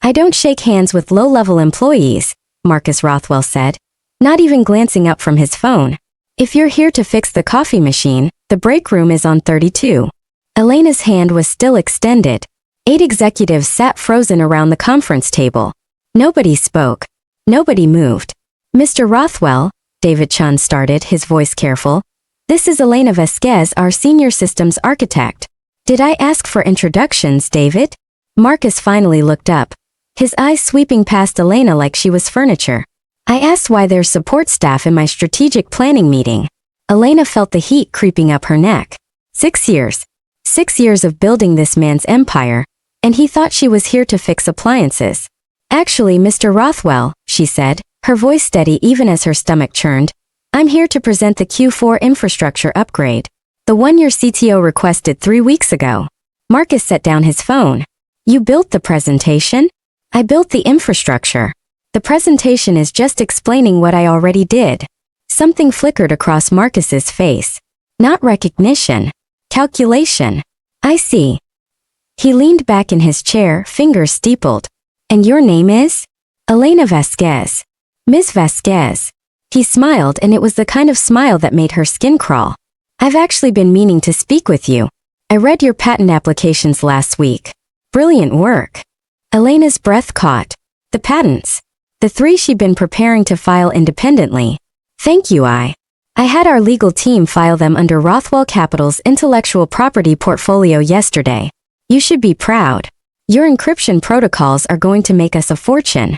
I don't shake hands with low-level employees, Marcus Rothwell said, not even glancing up from his phone. If you're here to fix the coffee machine, the break room is on 32. Elena's hand was still extended. 8 executives sat frozen around the conference table. Nobody spoke. Nobody moved. Mr. Rothwell, David Chun started, his voice careful. This is Elena Vasquez, our senior systems architect. Did I ask for introductions, David? Marcus finally looked up, his eyes sweeping past Elena like she was furniture. I asked why there's support staff in my strategic planning meeting. Elena felt the heat creeping up her neck. 6 years. 6 years of building this man's empire, and he thought she was here to fix appliances. Actually, Mr. Rothwell, she said, her voice steady even as her stomach churned, I'm here to present the Q4 infrastructure upgrade. The one your CTO requested 3 weeks ago. Marcus set down his phone. You built the presentation? I built the infrastructure. The presentation is just explaining what I already did. Something flickered across Marcus's face. Not recognition. Calculation. I see. He leaned back in his chair, fingers steepled. And your name is? Elena Vasquez. Ms. Vasquez. He smiled, and it was the kind of smile that made her skin crawl. I've actually been meaning to speak with you. I read your patent applications last week. Brilliant work. Elena's breath caught. The patents. The 3 she'd been preparing to file independently. Thank you. I had our legal team file them under Rothwell Capital's intellectual property portfolio yesterday. You should be proud. Your encryption protocols are going to make us a fortune.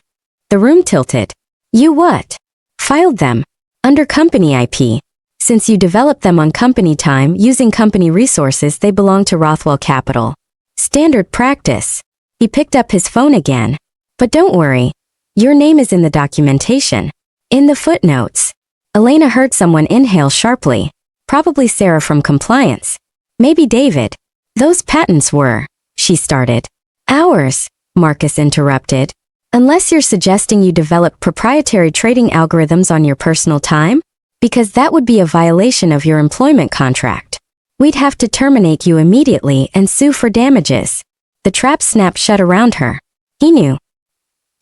The room tilted. You what? Filed them. Under company IP. Since you developed them on company time using company resources, they belong to Rothwell Capital. Standard practice. He picked up his phone again. But don't worry. Your name is in the documentation. In the footnotes. Elena heard someone inhale sharply. Probably Sarah from compliance. Maybe David. Those patents were, she started. Ours, Marcus interrupted. Unless you're suggesting you develop proprietary trading algorithms on your personal time? Because that would be a violation of your employment contract. We'd have to terminate you immediately and sue for damages. The trap snapped shut around her. He knew.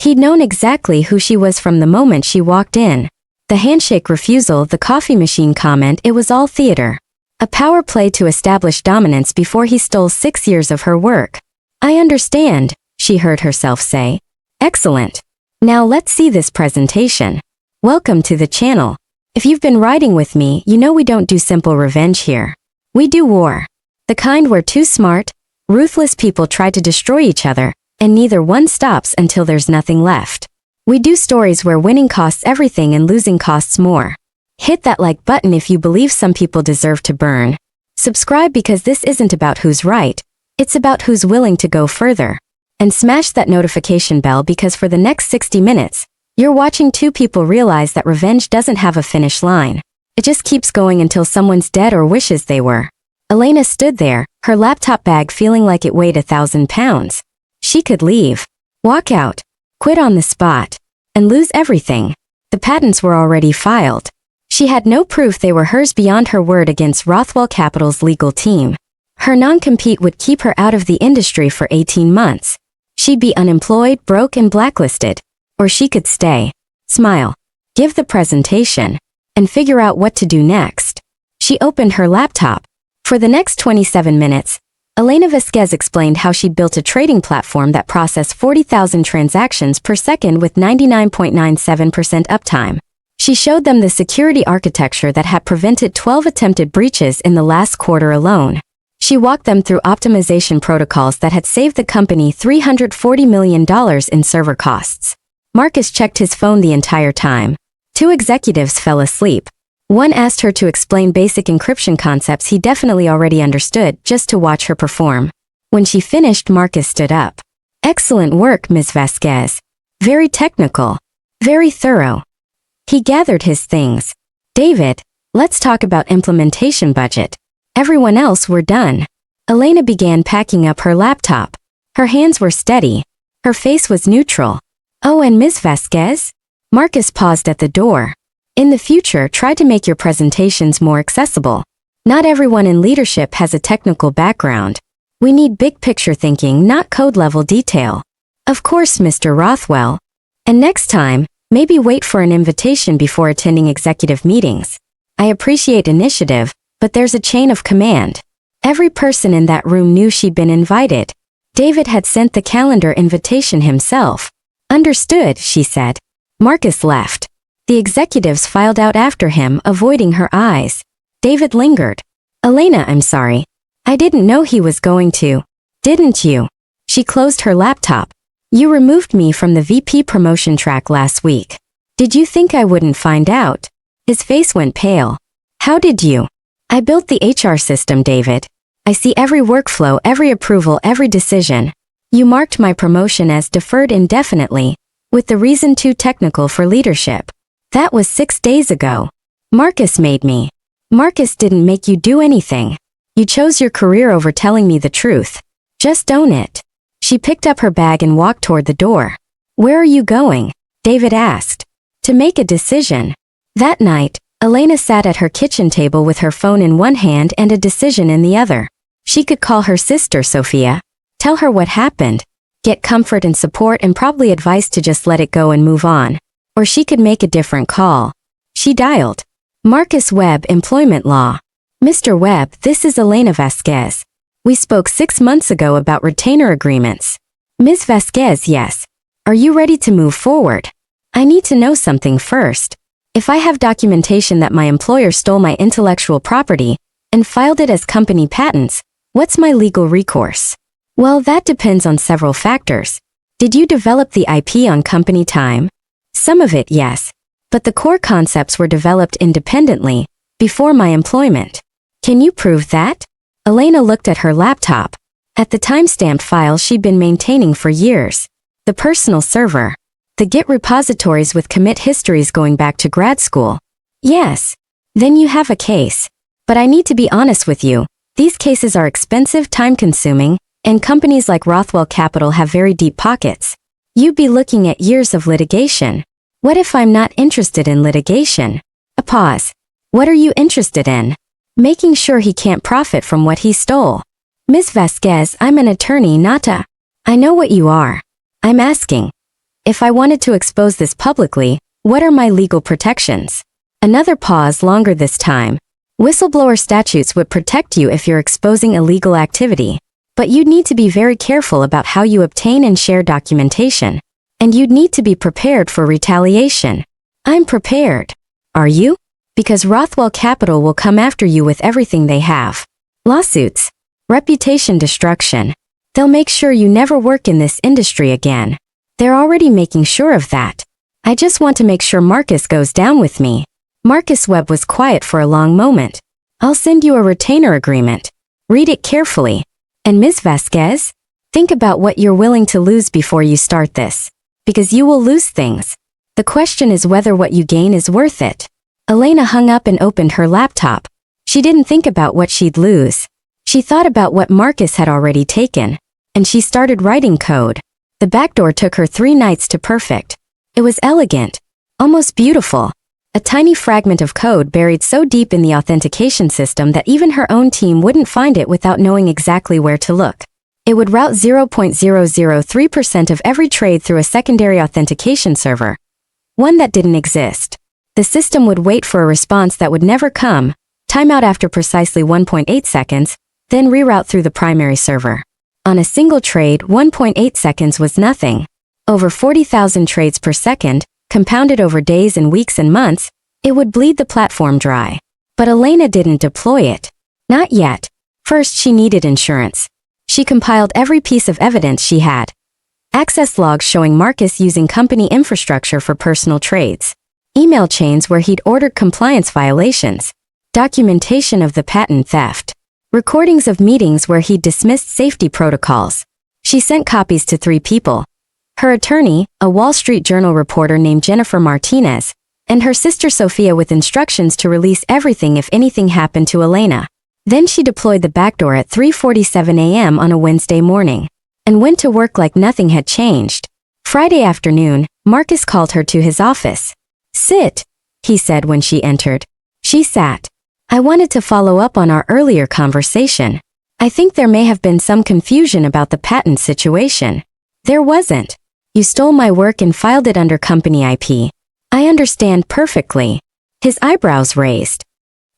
He'd known exactly who she was from the moment she walked in. The handshake refusal, the coffee machine comment, it was all theater. A power play to establish dominance before he stole 6 years of her work. I understand, she heard herself say. Excellent. Now let's see this presentation. Welcome to the channel. If you've been riding with me, you know we don't do simple revenge here. We do war. The kind where 2 smart, ruthless people try to destroy each other, and neither one stops until there's nothing left. We do stories where winning costs everything and losing costs more. Hit that like button if you believe some people deserve to burn. Subscribe because this isn't about who's right. It's about who's willing to go further. And smash that notification bell because for the next 60 minutes, you're watching 2 people realize that revenge doesn't have a finish line. It just keeps going until someone's dead or wishes they were. Elena stood there, her laptop bag feeling like it weighed 1,000 pounds. She could leave, walk out, quit on the spot, and lose everything. The patents were already filed. She had no proof they were hers beyond her word against Rothwell Capital's legal team. Her non-compete would keep her out of the industry for 18 months. She'd be unemployed, broke, and blacklisted. Or she could stay, smile, give the presentation, and figure out what to do next. She opened her laptop. For the next 27 minutes, Elena Vasquez explained how she'd built a trading platform that processed 40,000 transactions per second with 99.97% uptime. She showed them the security architecture that had prevented 12 attempted breaches in the last quarter alone. She walked them through optimization protocols that had saved the company $340 million in server costs. Marcus checked his phone the entire time. 2 executives fell asleep. One asked her to explain basic encryption concepts he definitely already understood just to watch her perform. When she finished, Marcus stood up. Excellent work, Ms. Vasquez. Very technical. Very thorough. He gathered his things. David, let's talk about implementation budget. Everyone else were done. Elena began packing up her laptop. Her hands were steady. Her face was neutral. Oh, and Ms. Vasquez? Marcus paused at the door. In the future, try to make your presentations more accessible. Not everyone in leadership has a technical background. We need big picture thinking, not code-level detail. Of course, Mr. Rothwell. And next time, maybe wait for an invitation before attending executive meetings. I appreciate initiative, but there's a chain of command. Every person in that room knew she'd been invited. David had sent the calendar invitation himself. Understood, she said. Marcus left. The executives filed out after him, avoiding her eyes. David lingered. Elena, I'm sorry. I didn't know he was going to. Didn't you? She closed her laptop. You removed me from the VP promotion track last week. Did you think I wouldn't find out? His face went pale. How did you? I built the HR system, David. I see every workflow, every approval, every decision. You marked my promotion as deferred indefinitely, with the reason too technical for leadership. That was 6 days ago. Marcus made me. Marcus didn't make you do anything. You chose your career over telling me the truth. Just own it. She picked up her bag and walked toward the door. Where are you going? David asked. To make a decision. That night, Elena sat at her kitchen table with her phone in one hand and a decision in the other. She could call her sister Sophia, tell her what happened, get comfort and support and probably advice to just let it go and move on. Or she could make a different call. She dialed. Marcus Webb, Employment Law. Mr. Webb, this is Elena Vasquez. We spoke 6 months ago about retainer agreements. Ms. Vasquez, yes. Are you ready to move forward? I need to know something first. If I have documentation that my employer stole my intellectual property and filed it as company patents, what's my legal recourse? Well, that depends on several factors. Did you develop the IP on company time? Some of it, yes. But the core concepts were developed independently, before my employment. Can you prove that? Elena looked at her laptop. At the timestamped file she'd been maintaining for years. The personal server. The Git repositories with commit histories going back to grad school. Yes. Then you have a case. But I need to be honest with you. These cases are expensive, time-consuming, and companies like Rothwell Capital have very deep pockets. You'd be looking at years of litigation. What if I'm not interested in litigation? A pause. What are you interested in? Making sure he can't profit from what he stole. Ms. Vasquez, I'm an attorney, not a... I know what you are. I'm asking. If I wanted to expose this publicly, what are my legal protections? Another pause, longer this time. Whistleblower statutes would protect you if you're exposing illegal activity. But you'd need to be very careful about how you obtain and share documentation. And you'd need to be prepared for retaliation. I'm prepared. Are you? Because Rothwell Capital will come after you with everything they have. Lawsuits. Reputation destruction. They'll make sure you never work in this industry again. They're already making sure of that. I just want to make sure Marcus goes down with me. Marcus Webb was quiet for a long moment. I'll send you a retainer agreement. Read it carefully. And Ms. Vasquez, think about what you're willing to lose before you start this. Because you will lose things. The question is whether what you gain is worth it. Elena hung up and opened her laptop. She didn't think about what she'd lose. She thought about what Marcus had already taken. And she started writing code. The backdoor took her 3 nights to perfect. It was elegant. Almost beautiful. A tiny fragment of code buried so deep in the authentication system that even her own team wouldn't find it without knowing exactly where to look. It would route 0.003% of every trade through a secondary authentication server. One that didn't exist. The system would wait for a response that would never come, timeout after precisely 1.8 seconds, then reroute through the primary server. On a single trade, 1.8 seconds was nothing. Over 40,000 trades per second, compounded over days and weeks and months, it would bleed the platform dry. But Elena didn't deploy it. Not yet. First, she needed insurance. She compiled every piece of evidence she had. Access logs showing Marcus using company infrastructure for personal trades. Email chains where he'd ordered compliance violations. Documentation of the patent theft. Recordings of meetings where he'd dismissed safety protocols. She sent copies to 3 people. Her attorney, a Wall Street Journal reporter named Jennifer Martinez, and her sister Sophia with instructions to release everything if anything happened to Elena. Then she deployed the backdoor at 3:47 a.m. on a Wednesday morning, and went to work like nothing had changed. Friday afternoon, Marcus called her to his office. "Sit," he said when she entered. She sat. "I wanted to follow up on our earlier conversation. I think there may have been some confusion about the patent situation. There wasn't. You stole my work and filed it under company IP. I understand perfectly. His eyebrows raised.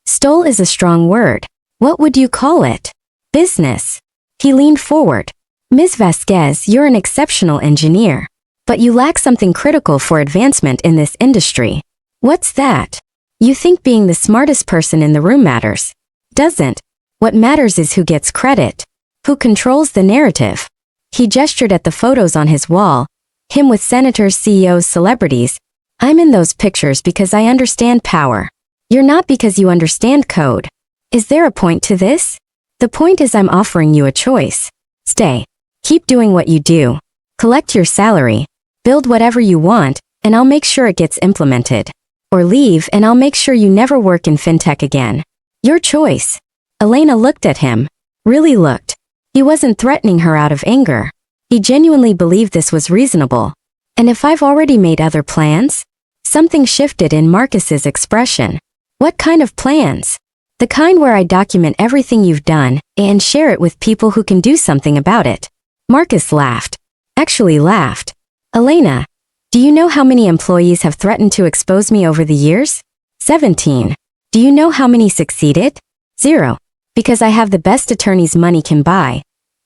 Stole is a strong word. What would you call it? Business. He leaned forward. Ms. Vasquez, you're an exceptional engineer. But you lack something critical for advancement in this industry. What's that? You think being the smartest person in the room matters. Doesn't. What matters is who gets credit. Who controls the narrative. He gestured at the photos on his wall. Him with senators, CEOs, celebrities. I'm in those pictures because I understand power. You're not because you understand code. Is there a point to this? The point is I'm offering you a choice. Stay. Keep doing what you do. Collect your salary. Build whatever you want, and I'll make sure it gets implemented. Or leave and I'll make sure you never work in fintech again. Your choice. Elena looked at him. Really looked. He wasn't threatening her out of anger. He genuinely believed this was reasonable. And if I've already made other plans? Something shifted in Marcus's expression. What kind of plans? The kind where I document everything you've done and share it with people who can do something about it. Marcus laughed. Actually laughed. Elena, do you know how many employees have threatened to expose me over the years? 17. Do you know how many succeeded? 0. Because I have the best attorneys money can buy.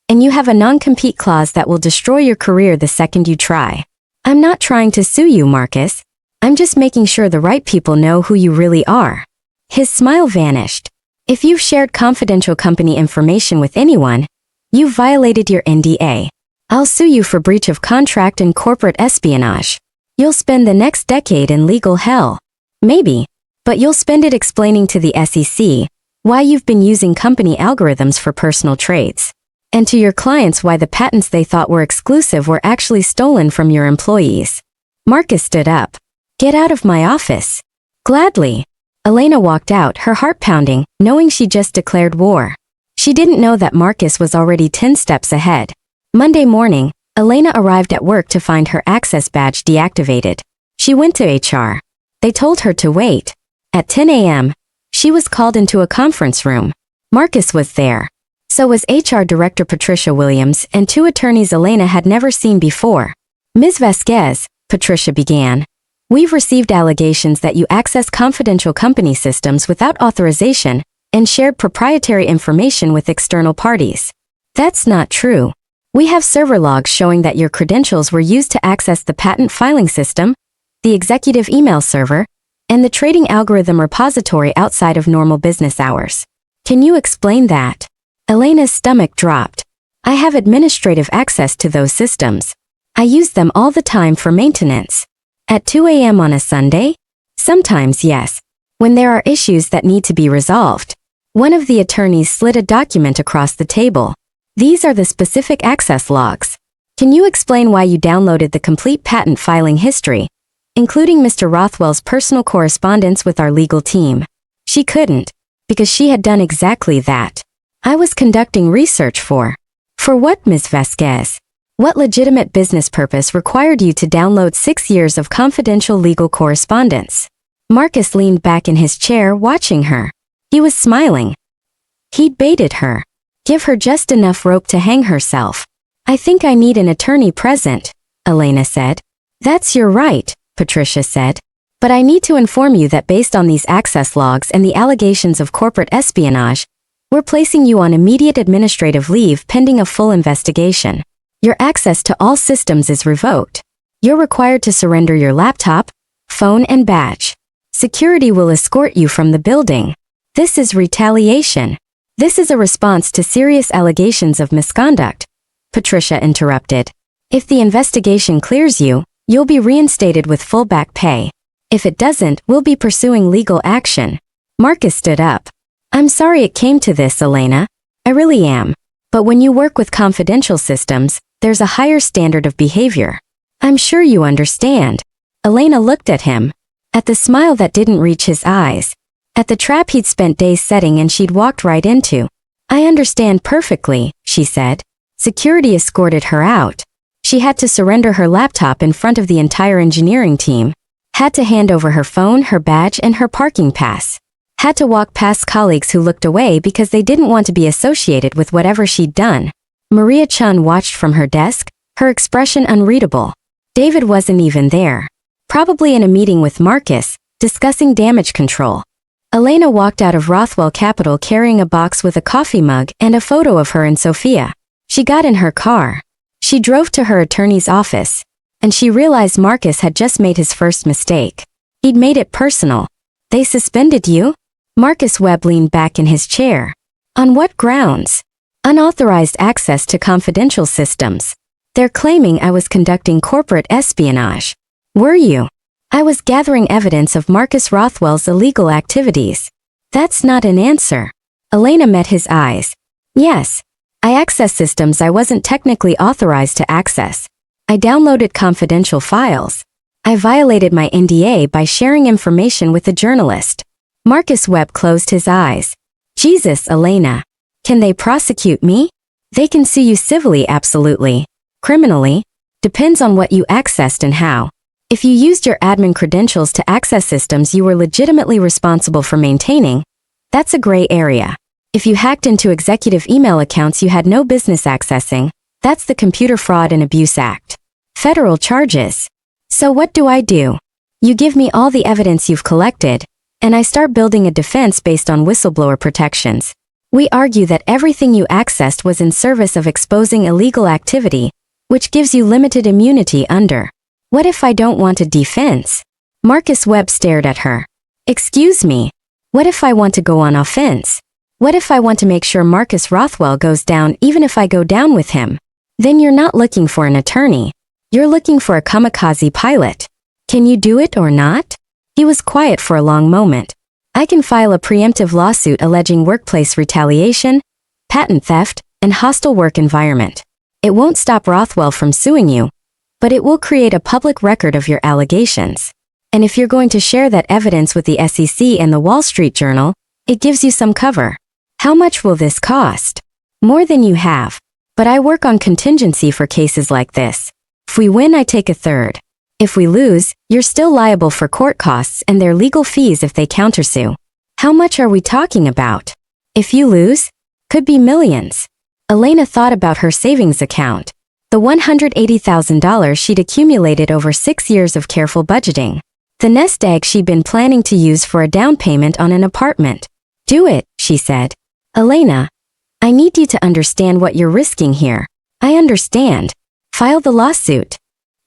And you have a non-compete clause that will destroy your career the second you try. I'm not trying to sue you, Marcus. I'm just making sure the right people know who you really are. His smile vanished. If you've shared confidential company information with anyone, you've violated your NDA. I'll sue you for breach of contract and corporate espionage. You'll spend the next decade in legal hell. Maybe. But you'll spend it explaining to the SEC why you've been using company algorithms for personal trades. And to your clients why the patents they thought were exclusive were actually stolen from your employees. Marcus stood up. Get out of my office. Gladly. Elena walked out, her heart pounding, knowing she just declared war. She didn't know that Marcus was already 10 steps ahead. Monday morning, Elena arrived at work to find her access badge deactivated. She went to HR. They told her to wait. At 10 a.m., she was called into a conference room. Marcus was there. So was HR Director Patricia Williams and 2 attorneys Elena had never seen before. Ms. Vasquez, Patricia began. We've received allegations that you access confidential company systems without authorization and shared proprietary information with external parties. That's not true. We have server logs showing that your credentials were used to access the patent filing system, the executive email server, and the trading algorithm repository outside of normal business hours. Can you explain that? Elena's stomach dropped. I have administrative access to those systems. I use them all the time for maintenance. At 2 a.m. on a Sunday? Sometimes, yes. When there are issues that need to be resolved. One of the attorneys slid a document across the table. These are the specific access logs. Can you explain why you downloaded the complete patent filing history, including Mr. Rothwell's personal correspondence with our legal team? She couldn't, because she had done exactly that. I was conducting research for what, Ms. Vasquez? What legitimate business purpose required you to download 6 years of confidential legal correspondence? Marcus leaned back in his chair watching her. He was smiling. He'd baited her. Give her just enough rope to hang herself. I think I need an attorney present, Elena said. That's your right, Patricia said. But I need to inform you that based on these access logs and the allegations of corporate espionage, we're placing you on immediate administrative leave pending a full investigation. Your access to all systems is revoked. You're required to surrender your laptop, phone, and badge. Security will escort you from the building. This is retaliation. This is a response to serious allegations of misconduct, Patricia interrupted. If the investigation clears you, you'll be reinstated with full back pay. If it doesn't, we'll be pursuing legal action. Marcus stood up. I'm sorry it came to this, Elena. I really am. But when you work with confidential systems, there's a higher standard of behavior. I'm sure you understand. Elena looked at him. At the smile that didn't reach his eyes. At the trap he'd spent days setting and she'd walked right into. I understand perfectly, she said. Security escorted her out. She had to surrender her laptop in front of the entire engineering team. Had to hand over her phone, her badge, and her parking pass. Had to walk past colleagues who looked away because they didn't want to be associated with whatever she'd done. Maria Chun watched from her desk, her expression unreadable. David wasn't even there. Probably in a meeting with Marcus, discussing damage control. Elena walked out of Rothwell Capital carrying a box with a coffee mug and a photo of her and Sophia. She got in her car. She drove to her attorney's office. And she realized Marcus had just made his first mistake. He'd made it personal. They suspended you? Marcus Webb leaned back in his chair. On what grounds? Unauthorized access to confidential systems. They're claiming I was conducting corporate espionage. Were you? I was gathering evidence of Marcus Rothwell's illegal activities. That's not an answer. Elena met his eyes. Yes. I accessed systems I wasn't technically authorized to access. I downloaded confidential files. I violated my NDA by sharing information with a journalist. Marcus Webb closed his eyes. Jesus, Elena. Can they prosecute me? They can sue you civilly, absolutely. Criminally? Depends on what you accessed and how. If you used your admin credentials to access systems you were legitimately responsible for maintaining, that's a gray area. If you hacked into executive email accounts you had no business accessing, that's the Computer Fraud and Abuse Act. Federal charges. So what do? You give me all the evidence you've collected, and I start building a defense based on whistleblower protections. We argue that everything you accessed was in service of exposing illegal activity, which gives you limited immunity under. What if I don't want a defense? Marcus Webb stared at her. Excuse me. What if I want to go on offense? What if I want to make sure Marcus Rothwell goes down even if I go down with him? Then you're not looking for an attorney. You're looking for a kamikaze pilot. Can you do it or not? He was quiet for a long moment. I can file a preemptive lawsuit alleging workplace retaliation, patent theft, and hostile work environment. It won't stop Rothwell from suing you, but it will create a public record of your allegations. And if you're going to share that evidence with the SEC and the Wall Street Journal, it gives you some cover. How much will this cost? More than you have. But I work on contingency for cases like this. If we win, I take a third. If we lose, you're still liable for court costs and their legal fees if they countersue. How much are we talking about? If you lose? Could be millions. Elena thought about her savings account. The $180,000 she'd accumulated over 6 years of careful budgeting. The nest egg she'd been planning to use for a down payment on an apartment. Do it, she said. Elena, I need you to understand what you're risking here. I understand. File the lawsuit.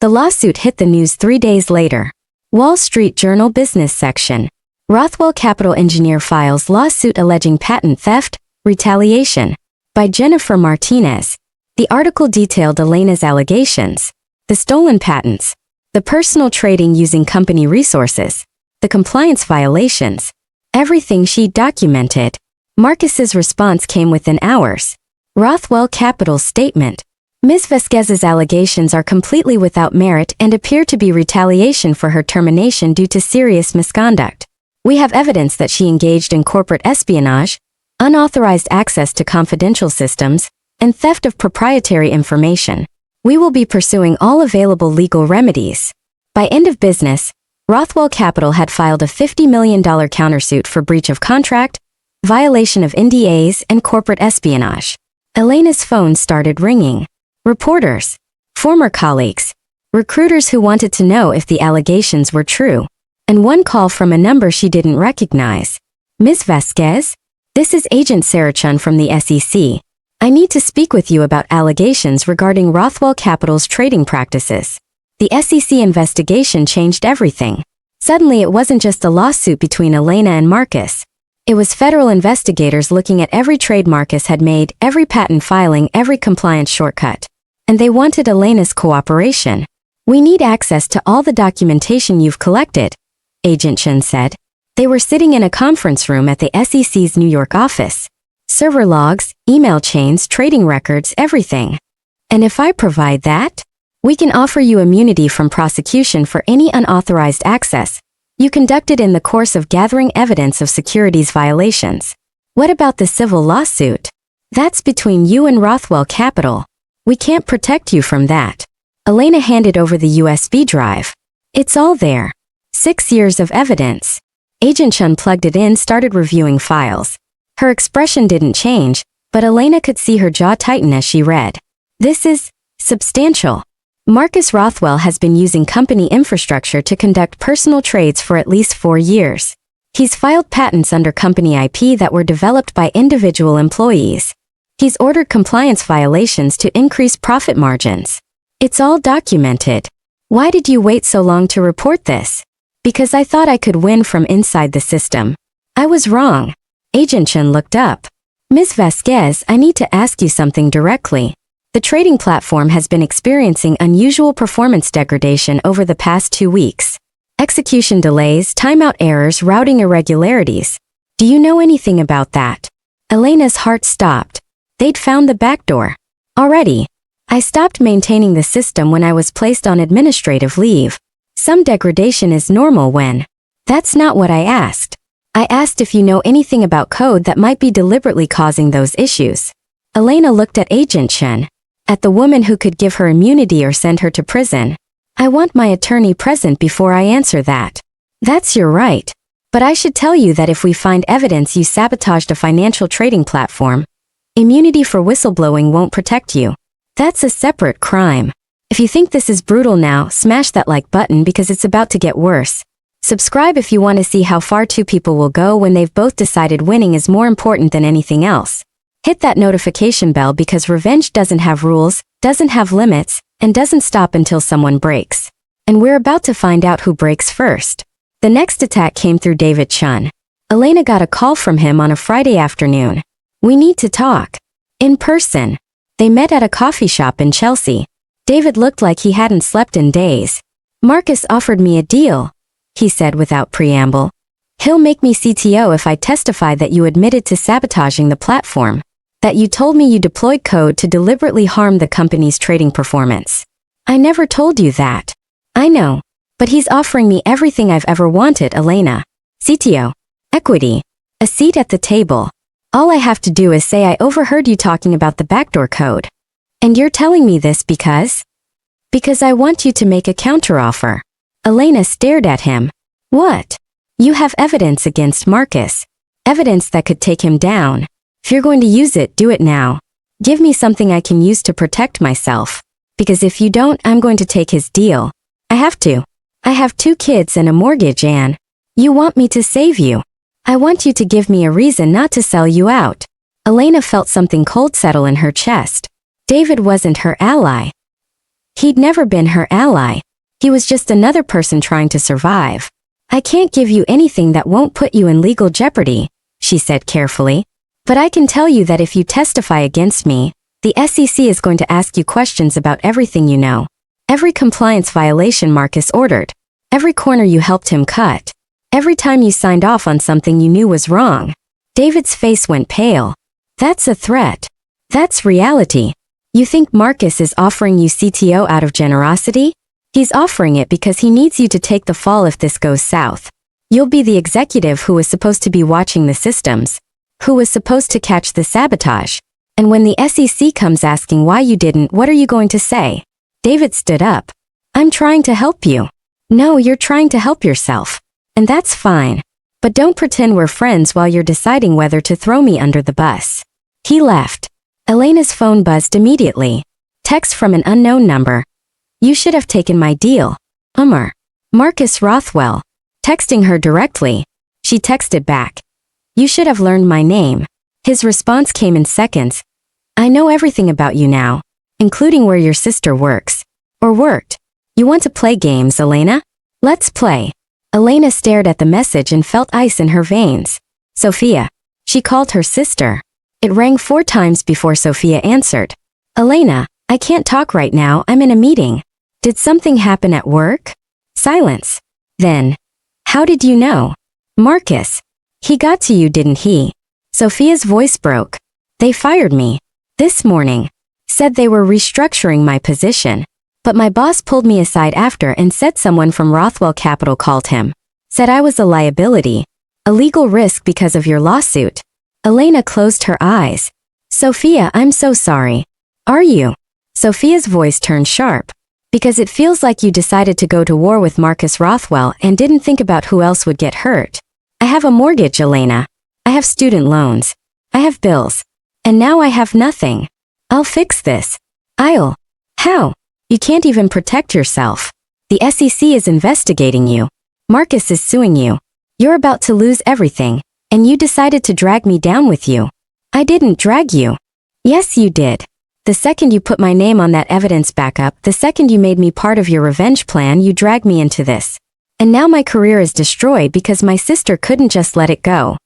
The lawsuit hit the news 3 days later. Wall Street Journal business section. Rothwell Capital engineer files lawsuit alleging patent theft, retaliation. By Jennifer Martinez. The article detailed Elena's allegations. The stolen patents. The personal trading using company resources. The compliance violations. Everything she documented. Marcus's response came within hours. Rothwell Capital's statement. Ms. Vasquez's allegations are completely without merit and appear to be retaliation for her termination due to serious misconduct. We have evidence that she engaged in corporate espionage, unauthorized access to confidential systems, and theft of proprietary information. We will be pursuing all available legal remedies. By end of business, Rothwell Capital had filed a $50 million countersuit for breach of contract, violation of NDAs, and corporate espionage. Elena's phone started ringing. Reporters, former colleagues, recruiters who wanted to know if the allegations were true, and one call from a number she didn't recognize. Ms. Vasquez? This is Agent Sarachun from the SEC. I need to speak with you about allegations regarding Rothwell Capital's trading practices. The SEC investigation changed everything. Suddenly it wasn't just a lawsuit between Elena and Marcus. It was federal investigators looking at every trade Marcus had made, every patent filing, every compliance shortcut. And they wanted Elena's cooperation. We need access to all the documentation you've collected, Agent Chen said. They were sitting in a conference room at the SEC's New York office. Server logs, email chains, trading records, everything. And if I provide that, we can offer you immunity from prosecution for any unauthorized access you conducted in the course of gathering evidence of securities violations. What about the civil lawsuit? That's between you and Rothwell Capital. We can't protect you from that. Elena handed over the USB drive. It's all there. 6 years of evidence. Agent Chen plugged it in, started reviewing files. Her expression didn't change, but Elena could see her jaw tighten as she read. This is Substantial. Marcus Rothwell has been using company infrastructure to conduct personal trades for at least 4 years. He's filed patents under company IP that were developed by individual employees. He's ordered compliance violations to increase profit margins. It's all documented. Why did you wait so long to report this? Because I thought I could win from inside the system. I was wrong. Agent Chen looked up. Ms. Vasquez, I need to ask you something directly. The trading platform has been experiencing unusual performance degradation over the past 2 weeks. Execution delays, timeout errors, routing irregularities. Do you know anything about that? Elena's heart stopped. They'd found the backdoor. Already. I stopped maintaining the system when I was placed on administrative leave. Some degradation is normal when. That's not what I asked. I asked if you know anything about code that might be deliberately causing those issues. Elena looked at Agent Chen. At the woman who could give her immunity or send her to prison. I want my attorney present before I answer that. That's your right. But I should tell you that if we find evidence you sabotaged a financial trading platform, immunity for whistleblowing won't protect you. That's a separate crime. If you think this is brutal now, smash that like button because it's about to get worse. Subscribe if you want to see how far 2 people will go when they've both decided winning is more important than anything else. Hit that notification bell because revenge doesn't have rules, doesn't have limits, and doesn't stop until someone breaks. And we're about to find out who breaks first. The next attack came through David Chun. Elena got a call from him on a Friday afternoon. We need to talk. In person. They met at a coffee shop in Chelsea. David looked like he hadn't slept in days. Marcus offered me a deal, he said without preamble. He'll make me CTO if I testify that you admitted to sabotaging the platform. That you told me you deployed code to deliberately harm the company's trading performance. I never told you that. I know. But he's offering me everything I've ever wanted, Elena. CTO. Equity. A seat at the table. All I have to do is say I overheard you talking about the backdoor code. And you're telling me this because? Because I want you to make a counteroffer. Elena stared at him. What? You have evidence against Marcus. Evidence that could take him down. If you're going to use it, do it now. Give me something I can use to protect myself. Because if you don't, I'm going to take his deal. I have to. I have 2 kids and a mortgage, Anne. You want me to save you. I want you to give me a reason not to sell you out. Elena felt something cold settle in her chest. David wasn't her ally. He'd never been her ally. He was just another person trying to survive. I can't give you anything that won't put you in legal jeopardy, she said carefully. But I can tell you that if you testify against me, the SEC is going to ask you questions about everything you know. Every compliance violation Marcus ordered. Every corner you helped him cut. Every time you signed off on something you knew was wrong. David's face went pale. That's a threat. That's reality. You think Marcus is offering you CTO out of generosity? He's offering it because he needs you to take the fall if this goes south. You'll be the executive who was supposed to be watching the systems. Who was supposed to catch the sabotage. And when the SEC comes asking why you didn't, what are you going to say? David stood up. I'm trying to help you. No, you're trying to help yourself. And that's fine. But don't pretend we're friends while you're deciding whether to throw me under the bus. He left. Elena's phone buzzed immediately. Text from an unknown number. You should have taken my deal. Marcus Rothwell. Texting her directly. She texted back. You should have learned my name. His response came in seconds. I know everything about you now, including where your sister works. Or worked. You want to play games, Elena? Let's play. Elena stared at the message and felt ice in her veins. Sophia. She called her sister. It rang 4 times before Sophia answered. Elena, I can't talk right now, I'm in a meeting. Did something happen at work? Silence. Then. How did you know? Marcus. He got to you, didn't he? Sophia's voice broke. They fired me. This morning. Said they were restructuring my position. But my boss pulled me aside after and said someone from Rothwell Capital called him. Said I was a liability. A legal risk because of your lawsuit. Elena closed her eyes. Sophia, I'm so sorry. Are you? Sophia's voice turned sharp. Because it feels like you decided to go to war with Marcus Rothwell and didn't think about who else would get hurt. I have a mortgage, Elena. I have student loans. I have bills. And now I have nothing. I'll fix this. How? You can't even protect yourself. The SEC is investigating you. Marcus is suing you. You're about to lose everything, and you decided to drag me down with you. I didn't drag you. Yes, you did. The second you put my name on that evidence backup, the second you made me part of your revenge plan, you dragged me into this. And now my career is destroyed because my sister couldn't just let it go.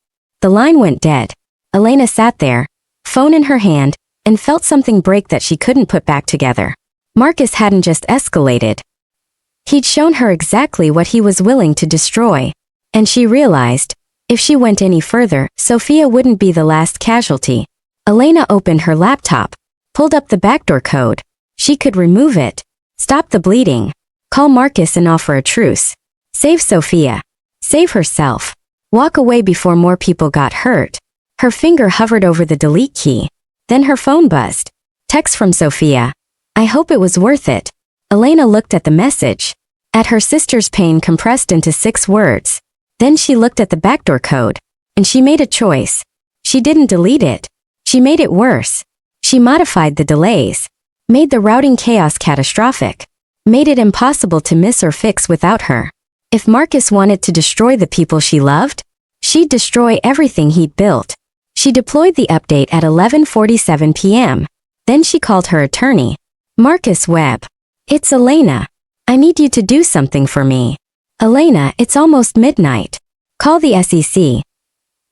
The line went dead. Elena sat there, phone in her hand, and felt something break that she couldn't put back together. Marcus hadn't just escalated. He'd shown her exactly what he was willing to destroy. And she realized, if she went any further, Sophia wouldn't be the last casualty. Elena opened her laptop, pulled up the backdoor code. She could remove it, stop the bleeding, call Marcus and offer a truce. Save Sophia. Save herself. Walk away before more people got hurt. Her finger hovered over the delete key. Then her phone buzzed. Text from Sophia. I hope it was worth it. Elena looked at the message. At her sister's pain compressed into 6 words. Then she looked at the backdoor code. And she made a choice. She didn't delete it. She made it worse. She modified the delays. Made the routing chaos catastrophic. Made it impossible to miss or fix without her. If Marcus wanted to destroy the people she loved, she'd destroy everything he'd built. She deployed the update at 11:47 p.m. Then she called her attorney. Marcus Webb. It's Elena. I need you to do something for me. Elena, it's almost midnight. Call the SEC.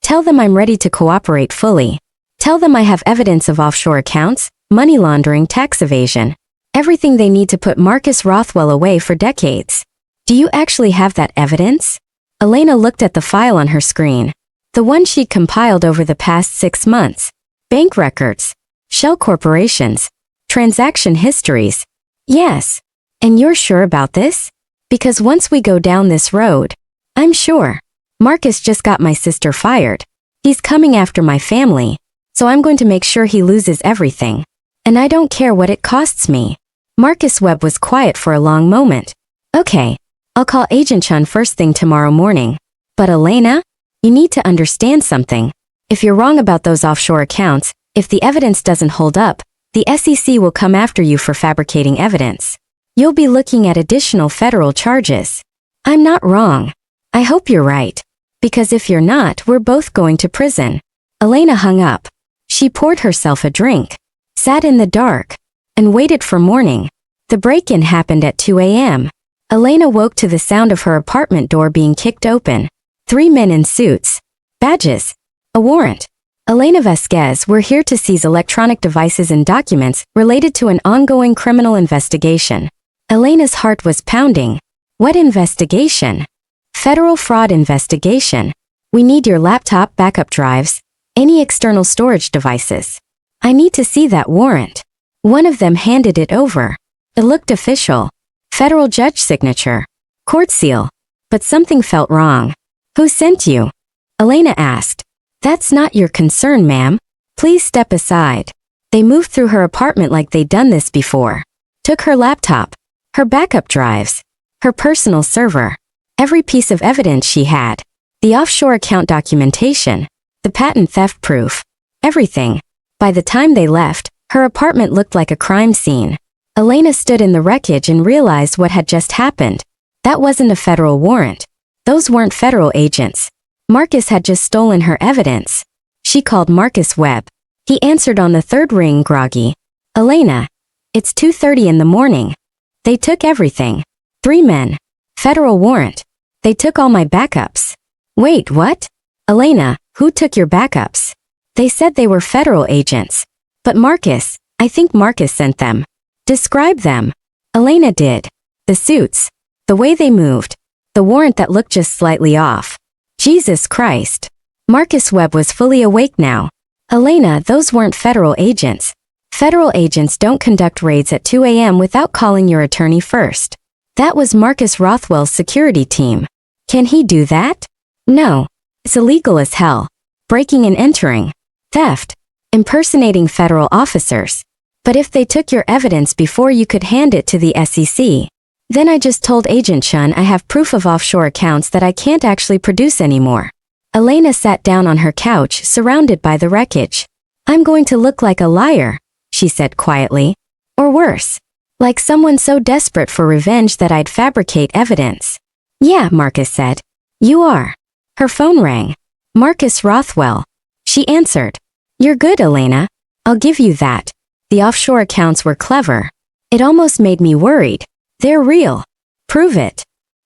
Tell them I'm ready to cooperate fully. Tell them I have evidence of offshore accounts, money laundering, tax evasion. Everything they need to put Marcus Rothwell away for decades. Do you actually have that evidence? Elena looked at the file on her screen. The one she'd compiled over the past 6 months. Bank records. Shell corporations. Transaction histories. Yes. And you're sure about this? Because once we go down this road, I'm sure. Marcus just got my sister fired. He's coming after my family. So I'm going to make sure he loses everything. And I don't care what it costs me. Marcus Webb was quiet for a long moment. Okay. I'll call Agent Chun first thing tomorrow morning. But Elena, you need to understand something. If you're wrong about those offshore accounts, if the evidence doesn't hold up, the SEC will come after you for fabricating evidence. You'll be looking at additional federal charges. I'm not wrong. I hope you're right. Because if you're not, we're both going to prison. Elena hung up. She poured herself a drink, sat in the dark, and waited for morning. The break-in happened at 2 a.m. Elena woke to the sound of her apartment door being kicked open. 3 men in suits. Badges. A warrant. Elena Vasquez, we're here to seize electronic devices and documents related to an ongoing criminal investigation. Elena's heart was pounding. What investigation? Federal fraud investigation. We need your laptop backup drives, any external storage devices. I need to see that warrant. One of them handed it over. It looked official. Federal judge signature. Court seal. But something felt wrong. Who sent you? Elena asked. That's not your concern, ma'am. Please step aside. They moved through her apartment like they'd done this before. Took her laptop, her backup drives, her personal server, every piece of evidence she had, the offshore account documentation, the patent theft proof, everything. By the time they left, her apartment looked like a crime scene. Elena stood in the wreckage and realized what had just happened. That wasn't a federal warrant. Those weren't federal agents. Marcus had just stolen her evidence. She called Marcus Webb. He answered on the 3rd ring, groggy. Elena, it's 2:30 in the morning. They took everything. 3 men. Federal warrant. They took all my backups. Wait, what? Elena, who took your backups? They said they were federal agents. But Marcus, I think Marcus sent them. Describe them. Elena did. The suits. The way they moved. The warrant that looked just slightly off. Jesus Christ. Marcus Webb was fully awake now. Elena, those weren't federal agents. Federal agents don't conduct raids at 2 a.m. without calling your attorney first. That was Marcus Rothwell's security team. Can he do that? No. It's illegal as hell. Breaking and entering. Theft. Impersonating federal officers. But if they took your evidence before you could hand it to the SEC, then I just told Agent Chun I have proof of offshore accounts that I can't actually produce anymore. Elena sat down on her couch, surrounded by the wreckage. I'm going to look like a liar, she said quietly. Or worse. Like someone so desperate for revenge that I'd fabricate evidence. Yeah, Marcus said. You are. Her phone rang. Marcus Rothwell. She answered. You're good, Elena. I'll give you that. The offshore accounts were clever. It almost made me worried. They're real. Prove it.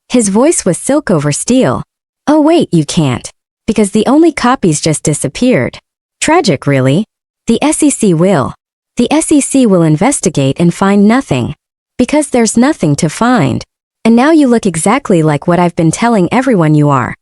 His voice was silk over steel. Oh wait, you can't. Because the only copies just disappeared. Tragic, really. The SEC will. The SEC will investigate and find nothing. Because there's nothing to find. And now you look exactly like what I've been telling everyone you are.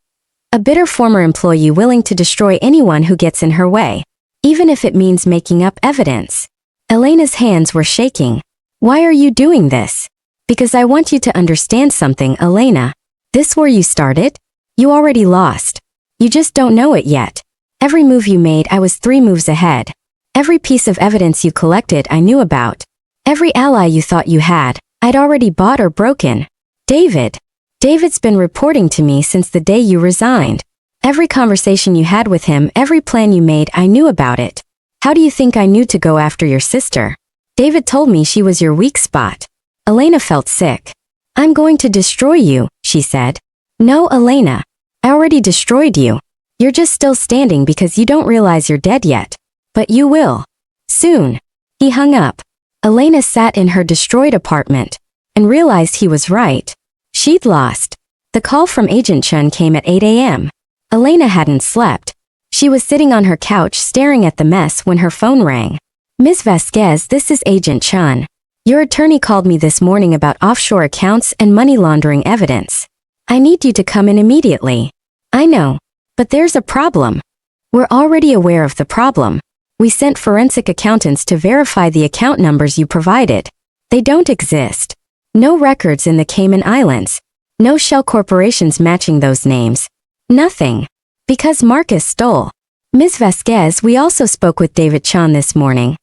A bitter former employee willing to destroy anyone who gets in her way. Even if it means making up evidence. Elena's hands were shaking. Why are you doing this? Because I want you to understand something, Elena. This where you started? You already lost. You just don't know it yet. Every move you made, I was 3 moves ahead. Every piece of evidence you collected, I knew about. Every ally you thought you had, I'd already bought or broken. David's been reporting to me since the day you resigned. Every conversation you had with him, every plan you made, I knew about it. How do you think I knew to go after your sister? David told me she was your weak spot. Elena felt sick. I'm going to destroy you, she said. No, Elena. I already destroyed you. You're just still standing because you don't realize you're dead yet. But you will. Soon. He hung up. Elena sat in her destroyed apartment and realized he was right. She'd lost. The call from Agent Chun came at 8 a.m. Elena hadn't slept. She was sitting on her couch staring at the mess when her phone rang. Ms. Vasquez, this is Agent Chun. Your attorney called me this morning about offshore accounts and money laundering evidence. I need you to come in immediately. I know. But there's a problem. We're already aware of the problem. We sent forensic accountants to verify the account numbers you provided. They don't exist. No records in the Cayman Islands. No shell corporations matching those names. Nothing. Because Marcus stole. Ms. Vasquez, we also spoke with David Chun this morning.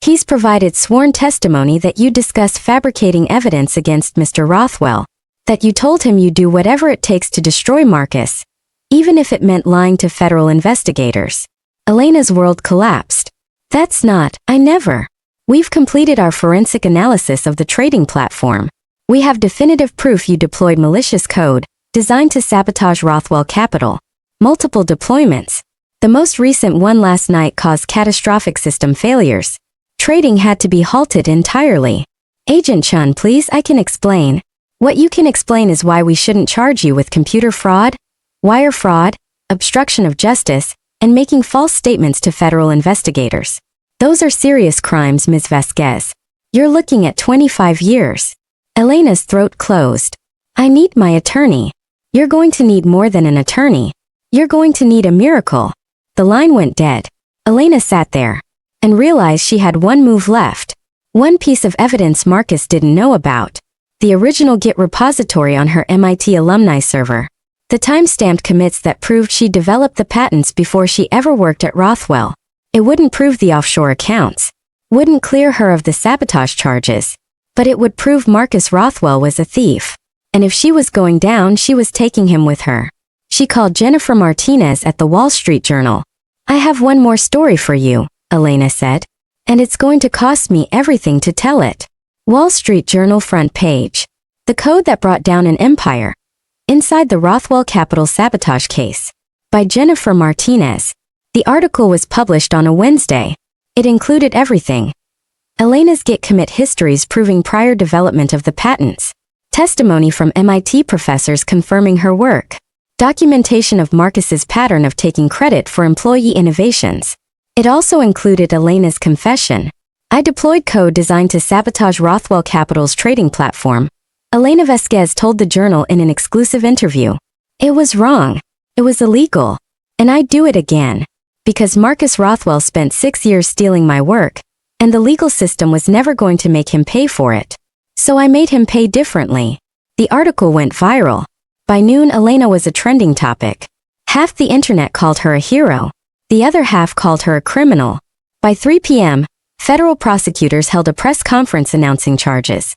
He's provided sworn testimony that you discussed fabricating evidence against Mr. Rothwell. That you told him you'd do whatever it takes to destroy Marcus. Even if it meant lying to federal investigators. Elena's world collapsed. That's not, I never. We've completed our forensic analysis of the trading platform. We have definitive proof you deployed malicious code, designed to sabotage Rothwell Capital. Multiple deployments. The most recent one last night caused catastrophic system failures. Trading had to be halted entirely. Agent Chun, please, I can explain. What you can explain is why we shouldn't charge you with computer fraud, wire fraud, obstruction of justice, and making false statements to federal investigators. Those are serious crimes, Ms. Vasquez. You're looking at 25 years. Elena's throat closed. I need my attorney. You're going to need more than an attorney. You're going to need a miracle. The line went dead. Elena sat there and realized she had one move left. One piece of evidence Marcus didn't know about. The original Git repository on her MIT alumni server. The time-stamped commits that proved she developed the patents before she ever worked at Rothwell. It wouldn't prove the offshore accounts. Wouldn't clear her of the sabotage charges. But it would prove Marcus Rothwell was a thief. And if she was going down, she was taking him with her. She called Jennifer Martinez at the Wall Street Journal. I have one more story for you, Elena said. And it's going to cost me everything to tell it. Wall Street Journal front page. The code that brought down an empire. Inside the Rothwell Capital sabotage case. By Jennifer Martinez. The article was published on a Wednesday. It included everything. Elena's Git commit histories proving prior development of the patents. Testimony from MIT professors confirming her work. Documentation of Marcus's pattern of taking credit for employee innovations. It also included Elena's confession. I deployed code designed to sabotage Rothwell Capital's trading platform. Elena Vasquez told the Journal in an exclusive interview. It was wrong. It was illegal. And I'd do it again. Because Marcus Rothwell spent 6 years stealing my work, and the legal system was never going to make him pay for it. So I made him pay differently. The article went viral. By noon, Elena was a trending topic. Half the internet called her a hero. The other half called her a criminal. By 3 p.m., federal prosecutors held a press conference announcing charges.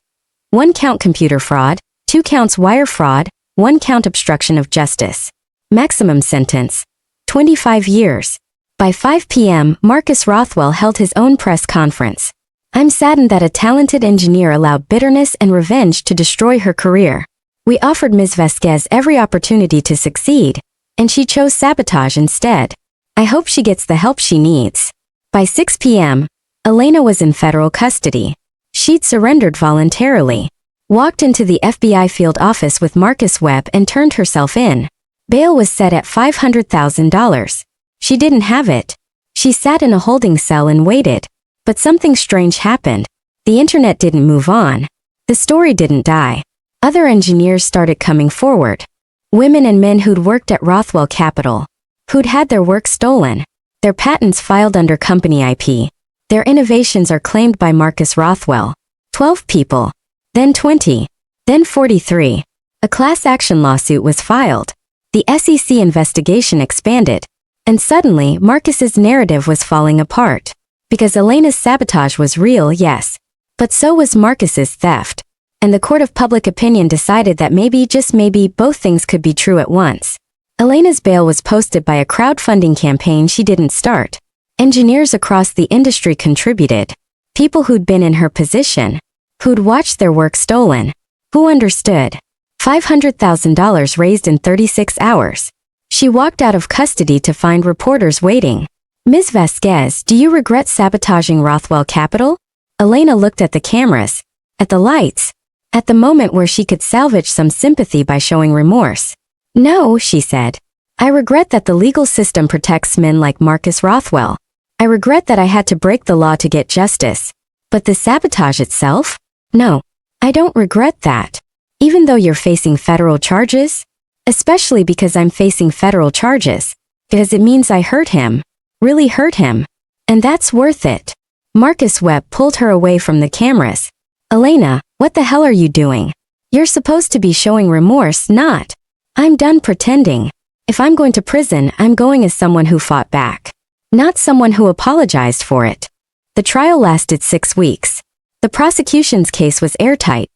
1 count computer fraud, 2 counts wire fraud, 1 count obstruction of justice. Maximum sentence, 25 years. By 5 p.m., Marcus Rothwell held his own press conference. I'm saddened that a talented engineer allowed bitterness and revenge to destroy her career. We offered Ms. Vasquez every opportunity to succeed, and she chose sabotage instead. I hope she gets the help she needs." By 6 p.m., Elena was in federal custody. She'd surrendered voluntarily, walked into the FBI field office with Marcus Webb and turned herself in. Bail was set at $500,000. She didn't have it. She sat in a holding cell and waited. But something strange happened. The internet didn't move on. The story didn't die. Other engineers started coming forward. Women and men who'd worked at Rothwell Capital, who'd had their work stolen, their patents filed under company IP. Their innovations are claimed by Marcus Rothwell. 12 people. Then 20. Then 43. A class action lawsuit was filed. The SEC investigation expanded. And suddenly, Marcus's narrative was falling apart. Because Elena's sabotage was real, yes. But so was Marcus's theft. And the court of public opinion decided that maybe, just maybe, both things could be true at once. Elena's bail was posted by a crowdfunding campaign she didn't start. Engineers across the industry contributed. People who'd been in her position. Who'd watched their work stolen. Who understood. $500,000 raised in 36 hours. She walked out of custody to find reporters waiting. "Ms. Vasquez, do you regret sabotaging Rothwell Capital?" Elena looked at the cameras, at the lights, at the moment where she could salvage some sympathy by showing remorse. "No," she said. "I regret that the legal system protects men like Marcus Rothwell. I regret that I had to break the law to get justice. But the sabotage itself? No, I don't regret that. Even though you're facing federal charges? Especially because I'm facing federal charges. Because it means I hurt him. Really hurt him. And that's worth it." Marcus Webb pulled her away from the cameras. "Elena, what the hell are you doing? You're supposed to be showing remorse, not. I'm done pretending. If I'm going to prison, I'm going as someone who fought back. Not someone who apologized for it." The trial lasted 6 weeks. The prosecution's case was airtight.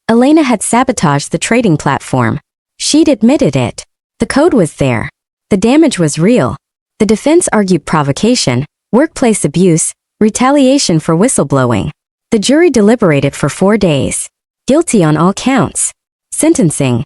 Elena had sabotaged the trading platform. She'd admitted it. The code was there. The damage was real. The defense argued provocation, workplace abuse, retaliation for whistleblowing. The jury deliberated for 4 days. Guilty on all counts. Sentencing.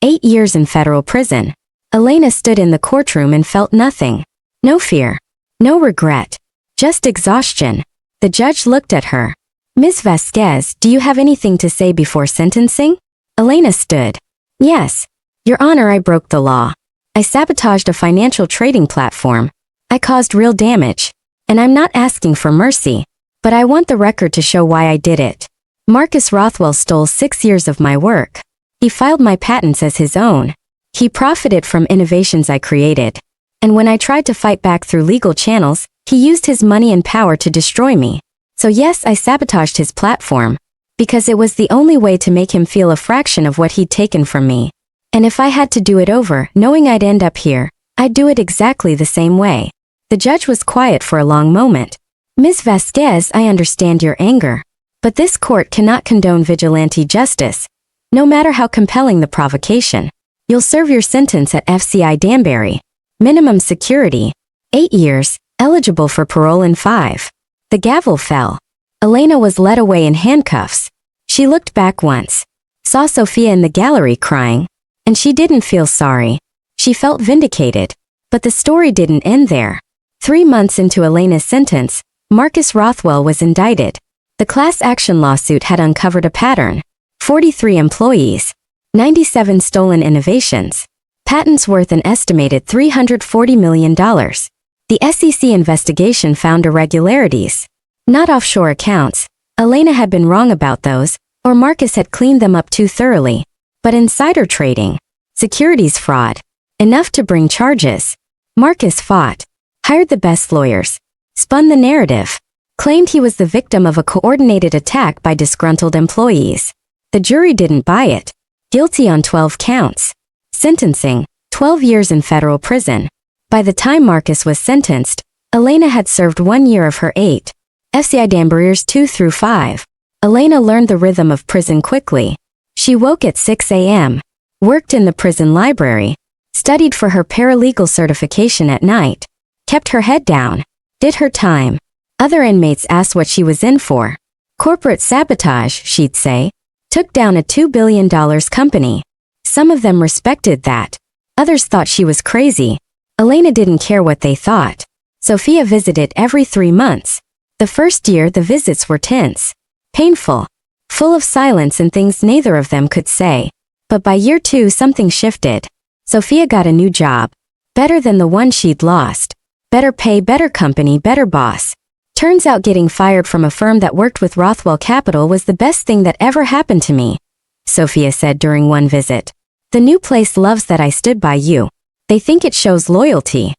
8 years in federal prison. Elena stood in the courtroom and felt nothing. No fear. No regret. Just exhaustion. The judge looked at her. "Ms. Vasquez, do you have anything to say before sentencing?" Elena stood. "Yes. Your Honor, I broke the law. I sabotaged a financial trading platform. I caused real damage. And I'm not asking for mercy. But I want the record to show why I did it. Marcus Rothwell stole 6 years of my work. He filed my patents as his own. He profited from innovations I created. And when I tried to fight back through legal channels, he used his money and power to destroy me. So yes, I sabotaged his platform. Because it was the only way to make him feel a fraction of what he'd taken from me. And if I had to do it over, knowing I'd end up here, I'd do it exactly the same way." The judge was quiet for a long moment. "Ms. Vasquez, I understand your anger. But this court cannot condone vigilante justice. No matter how compelling the provocation. You'll serve your sentence at FCI Danbury. Minimum security. 8 years, eligible for parole in 5. The gavel fell. Elena was led away in handcuffs. She looked back once. Saw Sophia in the gallery crying. And she didn't feel sorry. She felt vindicated. But the story didn't end there. 3 months into Elena's sentence, Marcus Rothwell was indicted. The class action lawsuit had uncovered a pattern. 43 employees. 97 stolen innovations. Patents worth an estimated $340 million. The SEC investigation found irregularities. Not offshore accounts. Elena had been wrong about those, or Marcus had cleaned them up too thoroughly. But insider trading. Securities fraud. Enough to bring charges. Marcus fought. Hired the best lawyers. Spun the narrative. Claimed he was the victim of a coordinated attack by disgruntled employees. The jury didn't buy it. Guilty on 12 counts. Sentencing, 12 years in federal prison. By the time Marcus was sentenced, Elena had served 1 year of her 8. FCI Danburyers 2 through 5. Elena learned the rhythm of prison quickly. She woke at 6 a.m., worked in the prison library, studied for her paralegal certification at night, kept her head down, did her time. Other inmates asked what she was in for. Corporate sabotage, she'd say. Took down a $2 billion company. Some of them respected that. Others thought she was crazy. Elena didn't care what they thought. Sophia visited every 3 months. The first year the visits were tense, painful, full of silence and things neither of them could say. But by year 2 something shifted. Sophia got a new job. Better than the one she'd lost. Better pay, better company, better boss. Turns out getting fired from a firm that worked with Rothwell Capital was the best thing that ever happened to me, Sophia said during one visit. The new place loves that I stood by you. They think it shows loyalty.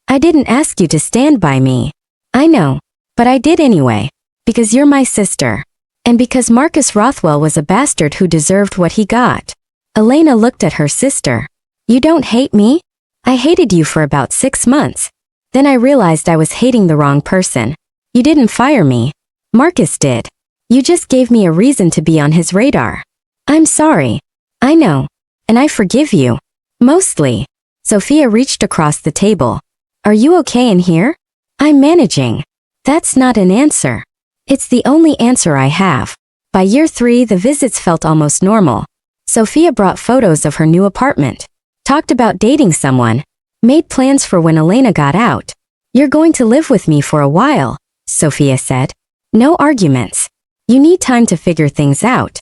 I didn't ask you to stand by me. I know. But I did anyway. Because you're my sister. And because Marcus Rothwell was a bastard who deserved what he got. Elena looked at her sister. You don't hate me? I hated you for about 6 months. Then I realized I was hating the wrong person. You didn't fire me. Marcus did. You just gave me a reason to be on his radar. I'm sorry. I know. And I forgive you. Mostly. Sophia reached across the table. Are you okay in here? I'm managing. That's not an answer. It's the only answer I have. By year 3 the visits felt almost normal. Sophia brought photos of her new apartment. Talked about dating someone. Made plans for when Elena got out. You're going to live with me for a while, Sophia said. No arguments. You need time to figure things out.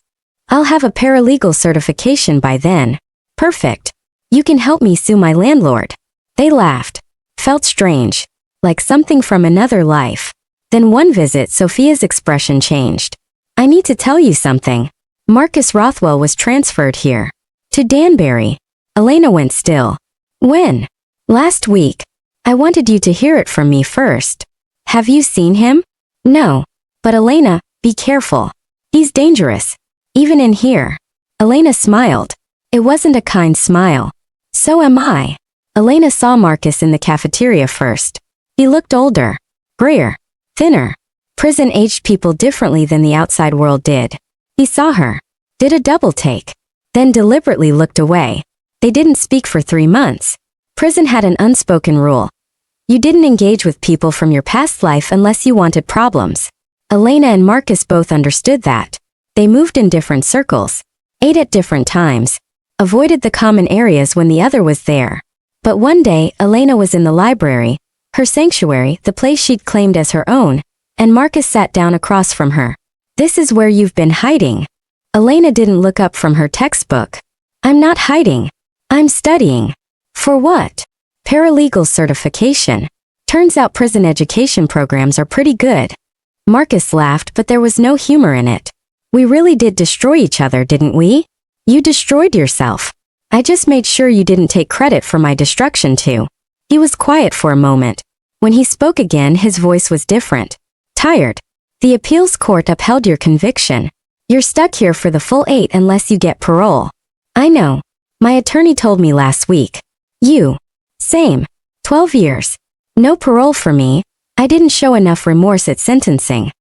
I'll have a paralegal certification by then. Perfect. You can help me sue my landlord. They laughed. Felt strange. Like something from another life. Then one visit Sophia's expression changed. I need to tell you something. Marcus Rothwell was transferred here. To Danbury. Elena went still. When? Last week. I wanted you to hear it from me first. Have you seen him? No. But Elena, be careful. He's dangerous. Even in here. Elena smiled. It wasn't a kind smile. So am I. Elena saw Marcus in the cafeteria first. He looked older. Grayer. Thinner. Prison aged people differently than the outside world did. He saw her. Did a double take. Then deliberately looked away. They didn't speak for 3 months. Prison had an unspoken rule. You didn't engage with people from your past life unless you wanted problems. Elena and Marcus both understood that. They moved in different circles. Ate at different times. Avoided the common areas when the other was there. But one day, Elena was in the library, her sanctuary, the place she'd claimed as her own, and Marcus sat down across from her. This is where you've been hiding. Elena didn't look up from her textbook. I'm not hiding. I'm studying. For what? Paralegal certification. Turns out prison education programs are pretty good. Marcus laughed, but there was no humor in it. We really did destroy each other, didn't we? You destroyed yourself. I just made sure you didn't take credit for my destruction too. He was quiet for a moment. When he spoke again, his voice was different. Tired. The appeals court upheld your conviction. You're stuck here for the full 8 unless you get parole. I know. My attorney told me last week. You. Same. 12 years. No parole for me. I didn't show enough remorse at sentencing.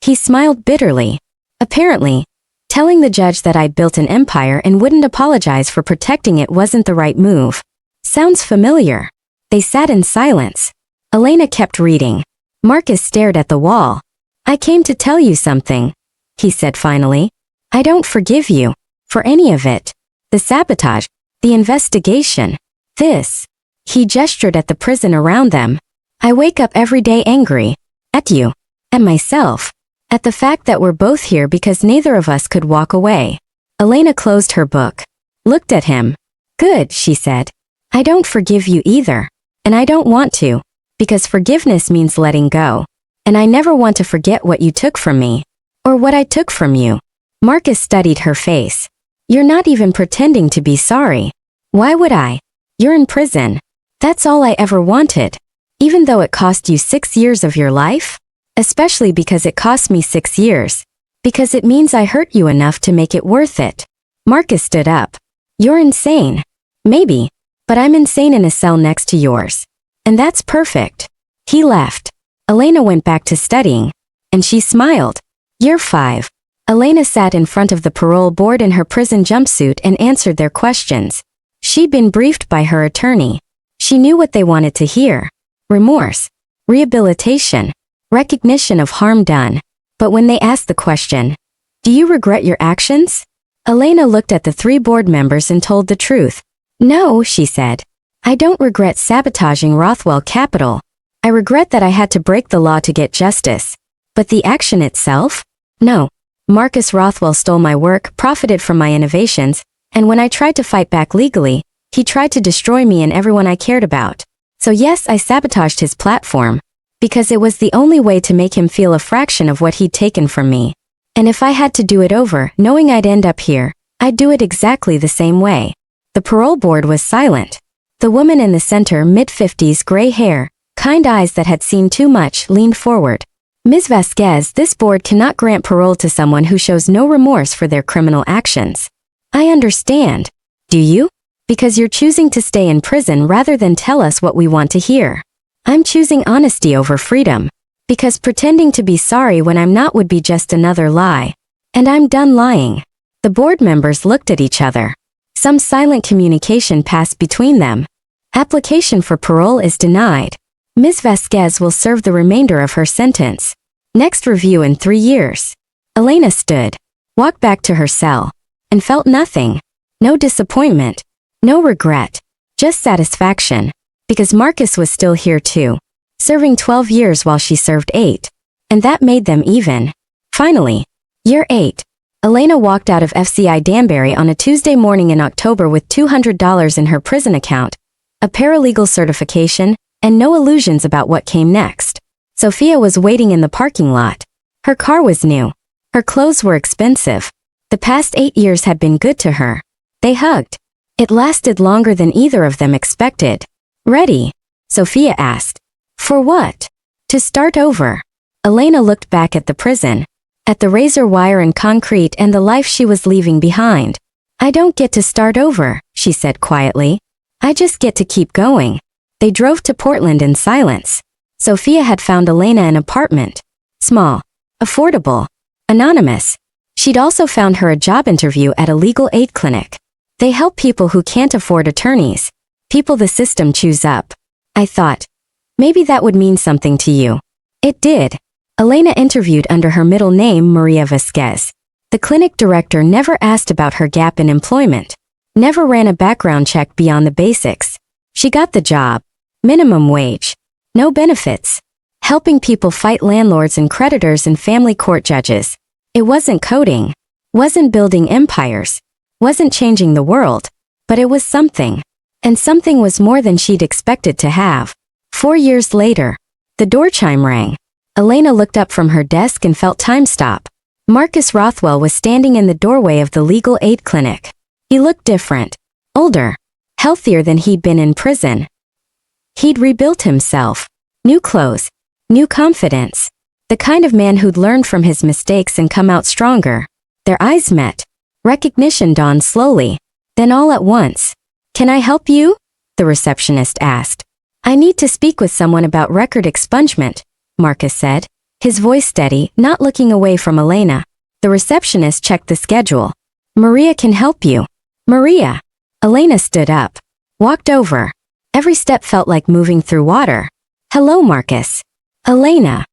He smiled bitterly. Apparently, telling the judge that I'd built an empire and wouldn't apologize for protecting it wasn't the right move. Sounds familiar. They sat in silence. Elena kept reading. Marcus stared at the wall. I came to tell you something, he said finally. I don't forgive you. For any of it. The sabotage. The investigation. This. He gestured at the prison around them. I wake up every day angry. At you. At myself. At the fact that we're both here because neither of us could walk away. Elena closed her book. Looked at him. Good, she said. I don't forgive you either. And I don't want to. Because forgiveness means letting go. And I never want to forget what you took from me. Or what I took from you. Marcus studied her face. You're not even pretending to be sorry. Why would I? You're in prison. That's all I ever wanted. Even though it cost you 6 years of your life? Especially because it cost me 6 years. Because it means I hurt you enough to make it worth it. Marcus stood up. You're insane. Maybe. But I'm insane in a cell next to yours. And that's perfect. He left. Elena went back to studying. And she smiled. Year 5. Elena sat in front of the parole board in her prison jumpsuit and answered their questions. She'd been briefed by her attorney. She knew what they wanted to hear. Remorse. Rehabilitation. Recognition of harm done. But when they asked the question, "Do you regret your actions?" Elena looked at the 3 board members and told the truth. "No," she said. "I don't regret sabotaging Rothwell Capital. I regret that I had to break the law to get justice. But the action itself? No. Marcus Rothwell stole my work, profited from my innovations, and when I tried to fight back legally, he tried to destroy me and everyone I cared about. So yes, I sabotaged his platform, because it was the only way to make him feel a fraction of what he'd taken from me. And if I had to do it over, knowing I'd end up here, I'd do it exactly the same way." The parole board was silent. The woman in the center, mid-50s, gray hair, kind eyes that had seen too much, leaned forward. "Ms. Vasquez, this board cannot grant parole to someone who shows no remorse for their criminal actions." "I understand. Do you? Because you're choosing to stay in prison rather than tell us what we want to hear." "I'm choosing honesty over freedom. Because pretending to be sorry when I'm not would be just another lie. And I'm done lying." The board members looked at each other. Some silent communication passed between them. "Application for parole is denied. Ms. Vasquez will serve the remainder of her sentence. Next review in 3 years." Elena stood, walked back to her cell, and felt nothing. No disappointment, no regret, just satisfaction. Because Marcus was still here too, serving 12 years while she served 8. And that made them even. Finally, year 8. Elena walked out of FCI Danbury on a Tuesday morning in October with $200 in her prison account, a paralegal certification, and no illusions about what came next. Sophia was waiting in the parking lot. Her car was new. Her clothes were expensive. The past 8 years had been good to her. They hugged. It lasted longer than either of them expected. "Ready?" Sophia asked. "For what?" "To start over." Elena looked back at the prison, at the razor wire and concrete and the life she was leaving behind. "I don't get to start over," she said quietly. "I just get to keep going." They drove to Portland in silence. Sophia had found Elena an apartment. Small, affordable, anonymous. She'd also found her a job interview at a legal aid clinic. They help people who can't afford attorneys, people the system chews up. "I thought, maybe that would mean something to you." It did. Elena interviewed under her middle name, Maria Vasquez. The clinic director never asked about her gap in employment, never ran a background check beyond the basics. She got the job. Minimum wage. No benefits. Helping people fight landlords and creditors and family court judges. It wasn't coding. Wasn't building empires. Wasn't changing the world. But it was something. And something was more than she'd expected to have. 4 years later, the door chime rang. Elena looked up from her desk and felt time stop. Marcus Rothwell was standing in the doorway of the legal aid clinic. He looked different. Older. Healthier than he'd been in prison. He'd rebuilt himself. New clothes. New confidence. The kind of man who'd learned from his mistakes and come out stronger. Their eyes met. Recognition dawned slowly. Then all at once. "Can I help you?" the receptionist asked. "I need to speak with someone about record expungement," Marcus said, his voice steady, not looking away from Elena. The receptionist checked the schedule. "Maria can help you." "Maria." Elena stood up. Walked over. Every step felt like moving through water. "Hello, Marcus." "Elena."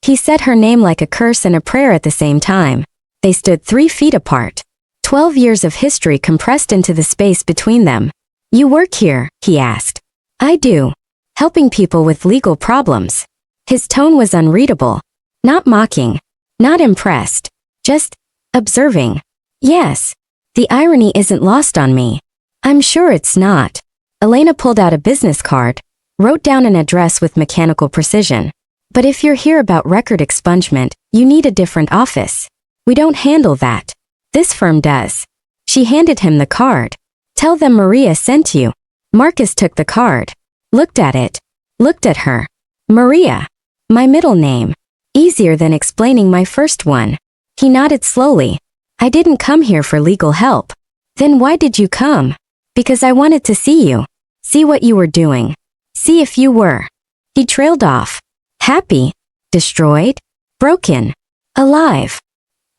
He said her name like a curse and a prayer at the same time. They stood 3 feet apart. 12 years of history compressed into the space between them. "You work here?" he asked. "I do. Helping people with legal problems." His tone was unreadable. Not mocking. Not impressed. Just observing. "Yes. The irony isn't lost on me." "I'm sure it's not." Elena pulled out a business card, wrote down an address with mechanical precision. "But if you're here about record expungement, you need a different office. We don't handle that. This firm does." She handed him the card. "Tell them Maria sent you." Marcus took the card. Looked at it. Looked at her. "Maria. My middle name. Easier than explaining my first one." He nodded slowly. "I didn't come here for legal help." "Then why did you come?" "Because I wanted to see you. See what you were doing. See if you were." He trailed off. "Happy? Destroyed? Broken? Alive?"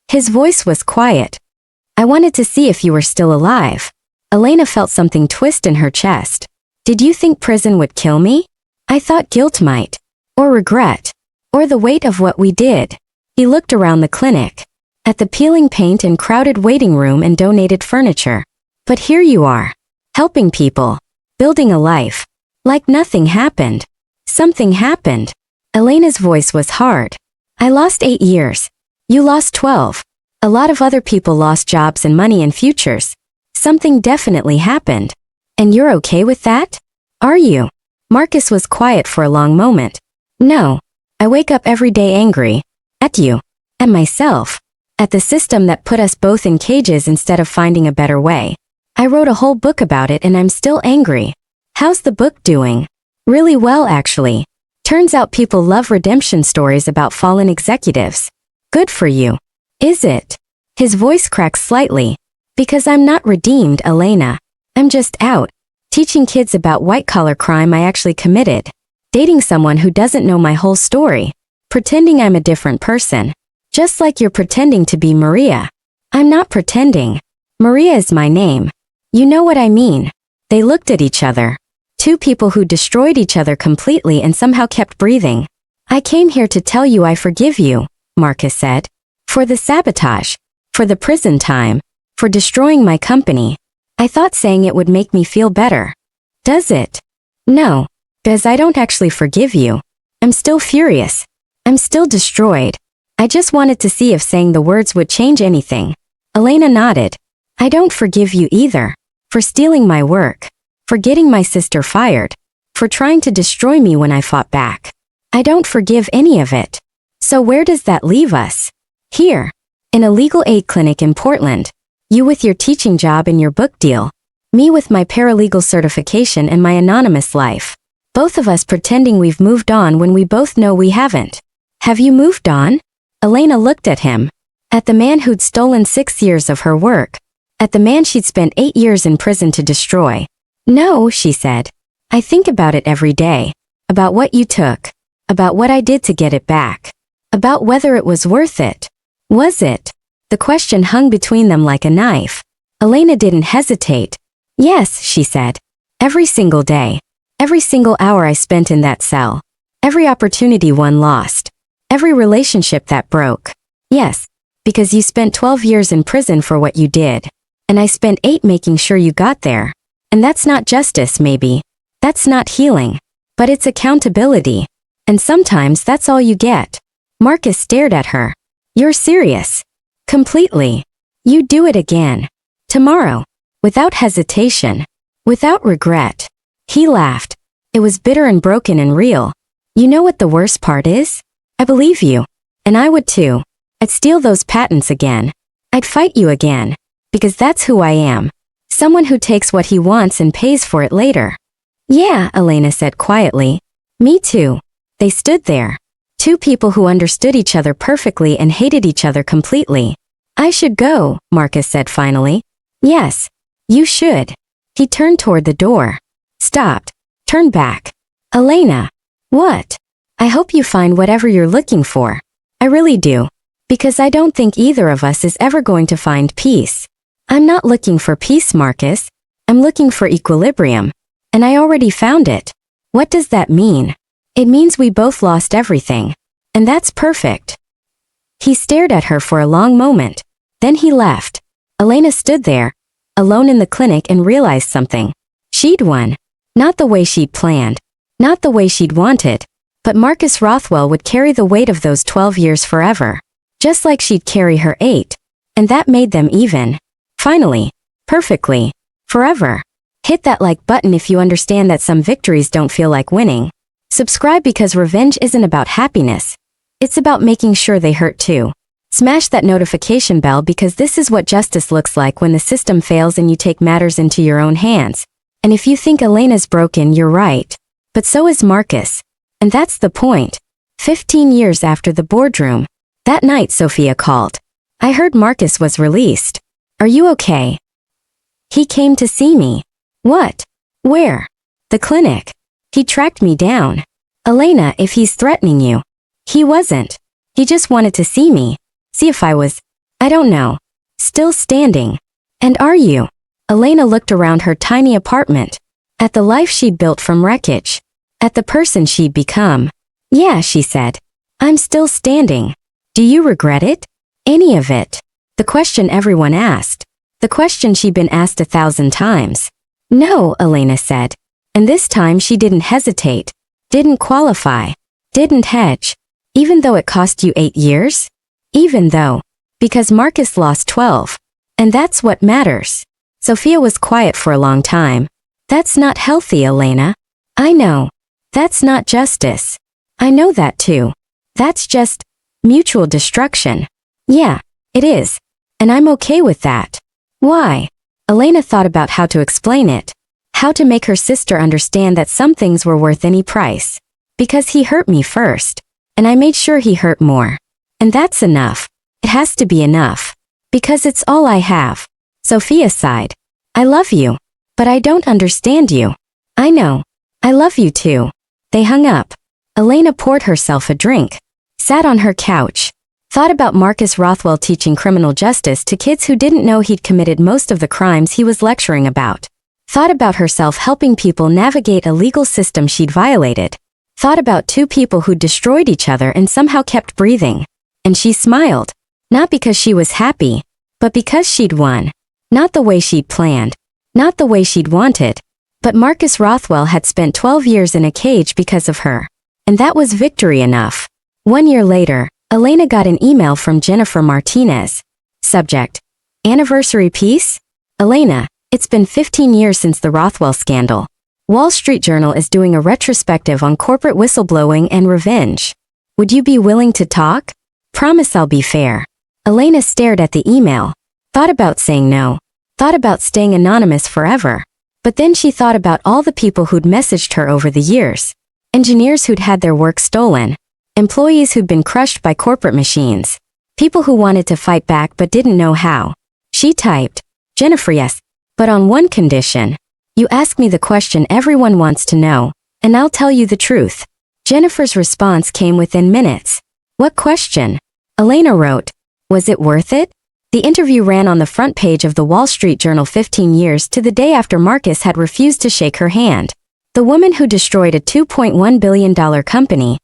His voice was quiet. "I wanted to see if you were still alive." Elena felt something twist in her chest. "Did you think prison would kill me?" "I thought guilt might. Or regret. Or the weight of what we did." He looked around the clinic, at the peeling paint and crowded waiting room and donated furniture. But here you are, helping people, building a life, like nothing happened. Something happened. Elena's voice was hard. I lost 8 years. You lost 12. A lot of other people lost jobs and money and futures. Something definitely happened. And you're okay with that? Are you? Marcus was quiet for a long moment. No. I wake up every day angry. At you. At myself. At the system that put us both in cages instead of finding a better way. I wrote a whole book about it and I'm still angry. How's the book doing? Really well, actually. Turns out people love redemption stories about fallen executives. Good for you. Is it? His voice cracked slightly. Because I'm not redeemed, Elena. I'm just out. Teaching kids about white-collar crime I actually committed. Dating someone who doesn't know my whole story. Pretending I'm a different person. Just like you're pretending to be Maria. I'm not pretending. Maria is my name. You know what I mean. They looked at each other. Two people who destroyed each other completely and somehow kept breathing. I came here to tell you I forgive you, Marcus said. For the sabotage. For the prison time. For destroying my company. I thought saying it would make me feel better. Does it? No. Because I don't actually forgive you. I'm still furious. I'm still destroyed. I just wanted to see if saying the words would change anything. Elena nodded. I don't forgive you either. For stealing my work. For getting my sister fired. For trying to destroy me when I fought back. I don't forgive any of it. So where does that leave us? Here. In a legal aid clinic in Portland. You with your teaching job and your book deal. Me with my paralegal certification and my anonymous life. Both of us pretending we've moved on when we both know we haven't. Have you moved on? Elena looked at him. At the man who'd stolen 6 years of her work. At the man she'd spent 8 years in prison to destroy. No, she said. I think about it every day. About what you took. About what I did to get it back. About whether it was worth it. Was it? The question hung between them like a knife. Elena didn't hesitate. Yes, she said. Every single day. Every single hour I spent in that cell. Every opportunity one lost. Every relationship that broke. Yes, because you spent 12 years in prison for what you did. And I spent 8 making sure you got there. And that's not justice, maybe. That's not healing. But it's accountability. And sometimes that's all you get. Marcus stared at her. You're serious. Completely. You do it again. Tomorrow. Without hesitation. Without regret. He laughed. It was bitter and broken and real. You know what the worst part is? I believe you. And I would too. I'd steal those patents again. I'd fight you again. Because that's who I am. Someone who takes what he wants and pays for it later. Yeah, Elena said quietly. Me too. They stood there. Two people who understood each other perfectly and hated each other completely. I should go, Marcus said finally. Yes. You should. He turned toward the door. Stopped. Turned back. Elena. What? I hope you find whatever you're looking for. I really do. Because I don't think either of us is ever going to find peace. I'm not looking for peace, Marcus. I'm looking for equilibrium. And I already found it. What does that mean? It means we both lost everything. And that's perfect. He stared at her for a long moment. Then he left. Elena stood there, alone in the clinic, and realized something. She'd won. Not the way she'd planned. Not the way she'd wanted. But Marcus Rothwell would carry the weight of those 12 years forever. Just like she'd carry her 8. And that made them even. Finally. Perfectly. Forever. Hit that like button if you understand that some victories don't feel like winning. Subscribe because revenge isn't about happiness. It's about making sure they hurt too. Smash that notification bell because this is what justice looks like when the system fails and you take matters into your own hands. And if you think Elena's broken, you're right. But so is Marcus. And that's the point. 15 years after the boardroom. That night Sophia called. I heard Marcus was released. Are you okay? He came to see me. What? Where? The clinic. He tracked me down. Elena, if he's threatening you. He wasn't. He just wanted to see me. See if I was, I don't know, still standing. And are you? Elena looked around her tiny apartment. At the life she'd built from wreckage. At the person she'd become. Yeah, she said. I'm still standing. Do you regret it? Any of it? The question everyone asked. The question she'd been asked 1,000 times. No, Elena said. And this time she didn't hesitate. Didn't qualify. Didn't hedge. Even though it cost you 8 years? Even though. Because Marcus lost 12. And that's what matters. Sophia was quiet for a long time. That's not healthy, Elena. I know. That's not justice. I know that too. That's just mutual destruction. Yeah, it is. And I'm okay with that. Why? Elena thought about how to explain it. How to make her sister understand that some things were worth any price. Because he hurt me first. And I made sure he hurt more. And that's enough. It has to be enough. Because it's all I have. Sophia sighed. I love you. But I don't understand you. I know. I love you too. They hung up. Elena poured herself a drink. Sat on her couch. Thought about Marcus Rothwell teaching criminal justice to kids who didn't know he'd committed most of the crimes he was lecturing about. Thought about herself helping people navigate a legal system she'd violated. Thought about 2 people who'd destroyed each other and somehow kept breathing. And she smiled. Not because she was happy, but because she'd won. Not the way she'd planned. Not the way she'd wanted. But Marcus Rothwell had spent 12 years in a cage because of her. And that was victory enough. 1 year later, Elena got an email from Jennifer Martinez. Subject: Anniversary piece? Elena, it's been 15 years since the Rothwell scandal. Wall Street Journal is doing a retrospective on corporate whistleblowing and revenge. Would you be willing to talk? Promise I'll be fair. Elena stared at the email. Thought about saying no. Thought about staying anonymous forever. But then she thought about all the people who'd messaged her over the years. Engineers who'd had their work stolen. Employees who'd been crushed by corporate machines. People who wanted to fight back but didn't know how. She typed, Jennifer, yes, but on one condition. You ask me the question everyone wants to know, and I'll tell you the truth. Jennifer's response came within minutes. What question? Elena wrote, was it worth it? The interview ran on the front page of the Wall Street Journal 15 years to the day after Marcus had refused to shake her hand. The woman who destroyed a $2.1 billion company.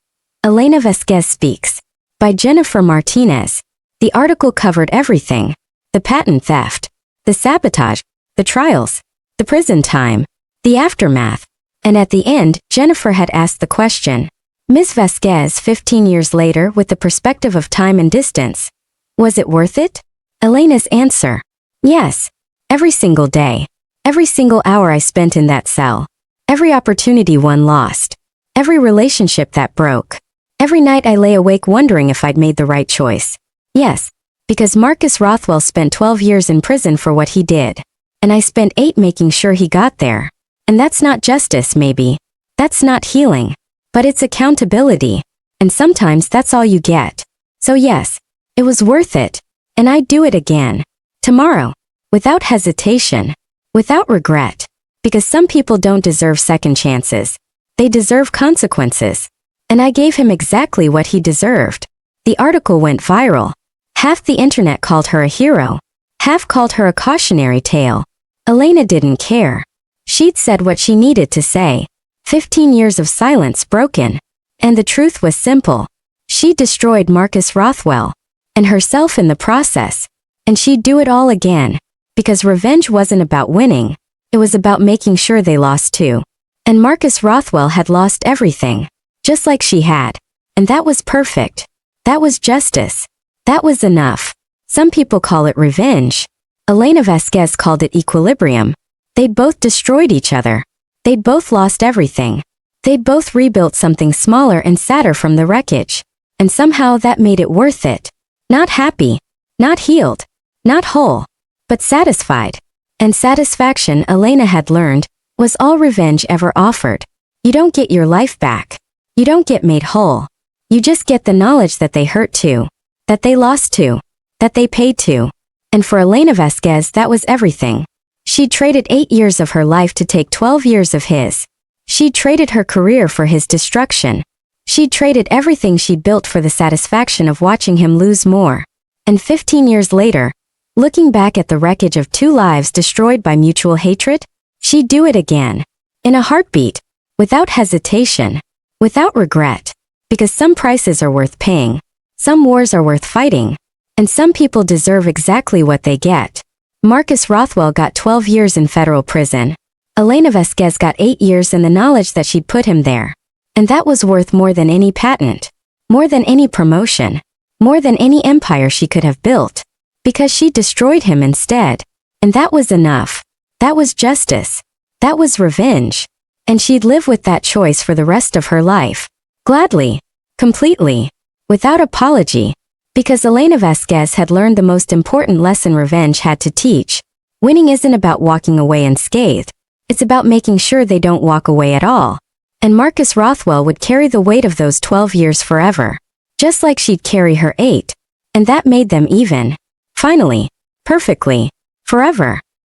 Elena Vasquez Speaks. By Jennifer Martinez. The article covered everything. The patent theft. The sabotage. The trials. The prison time. The aftermath. And at the end, Jennifer had asked the question. Ms. Vasquez, 15 years later, with the perspective of time and distance. Was it worth it? Elena's answer. Yes. Every single day. Every single hour I spent in that cell. Every opportunity one lost. Every relationship that broke. Every night I lay awake wondering if I'd made the right choice. Yes. Because Marcus Rothwell spent 12 years in prison for what he did. And I spent 8 making sure he got there. And that's not justice, maybe. That's not healing. But it's accountability. And sometimes that's all you get. So yes, it was worth it. And I'd do it again. Tomorrow. Without hesitation. Without regret. Because some people don't deserve second chances. They deserve consequences. And I gave him exactly what he deserved. The article went viral. Half the internet called her a hero. Half called her a cautionary tale. Elena didn't care. She'd said what she needed to say. 15 years of silence broken. And the truth was simple. She destroyed Marcus Rothwell. And herself in the process. And she'd do it all again. Because revenge wasn't about winning. It was about making sure they lost too. And Marcus Rothwell had lost everything. Just like she had. And that was perfect. That was justice. That was enough. Some people call it revenge. Elena Vasquez called it equilibrium. They'd both destroyed each other. They'd both lost everything. They'd both rebuilt something smaller and sadder from the wreckage. And somehow that made it worth it. Not happy. Not healed. Not whole. But satisfied. And satisfaction, Elena had learned, was all revenge ever offered. You don't get your life back. You don't get made whole. You just get the knowledge that they hurt too. That they lost too. That they paid to. And for Elena Vasquez, that was everything. She traded 8 years of her life to take 12 years of his. She traded her career for his destruction. She traded everything she'd built for the satisfaction of watching him lose more. And 15 years later, looking back at the wreckage of 2 lives destroyed by mutual hatred, she'd do it again. In a heartbeat. Without hesitation. Without regret. Because some prices are worth paying. Some wars are worth fighting. And some people deserve exactly what they get. Marcus Rothwell got 12 years in federal prison. Elena Vasquez got 8 years in the knowledge that she'd put him there. And that was worth more than any patent. More than any promotion. More than any empire she could have built. Because she destroyed him instead. And that was enough. That was justice. That was revenge. And she'd live with that choice for the rest of her life. Gladly. Completely. Without apology. Because Elena Vasquez had learned the most important lesson revenge had to teach. Winning isn't about walking away unscathed. It's about making sure they don't walk away at all. And Marcus Rothwell would carry the weight of those 12 years forever. Just like she'd carry her 8. And that made them even. Finally. Perfectly. Forever.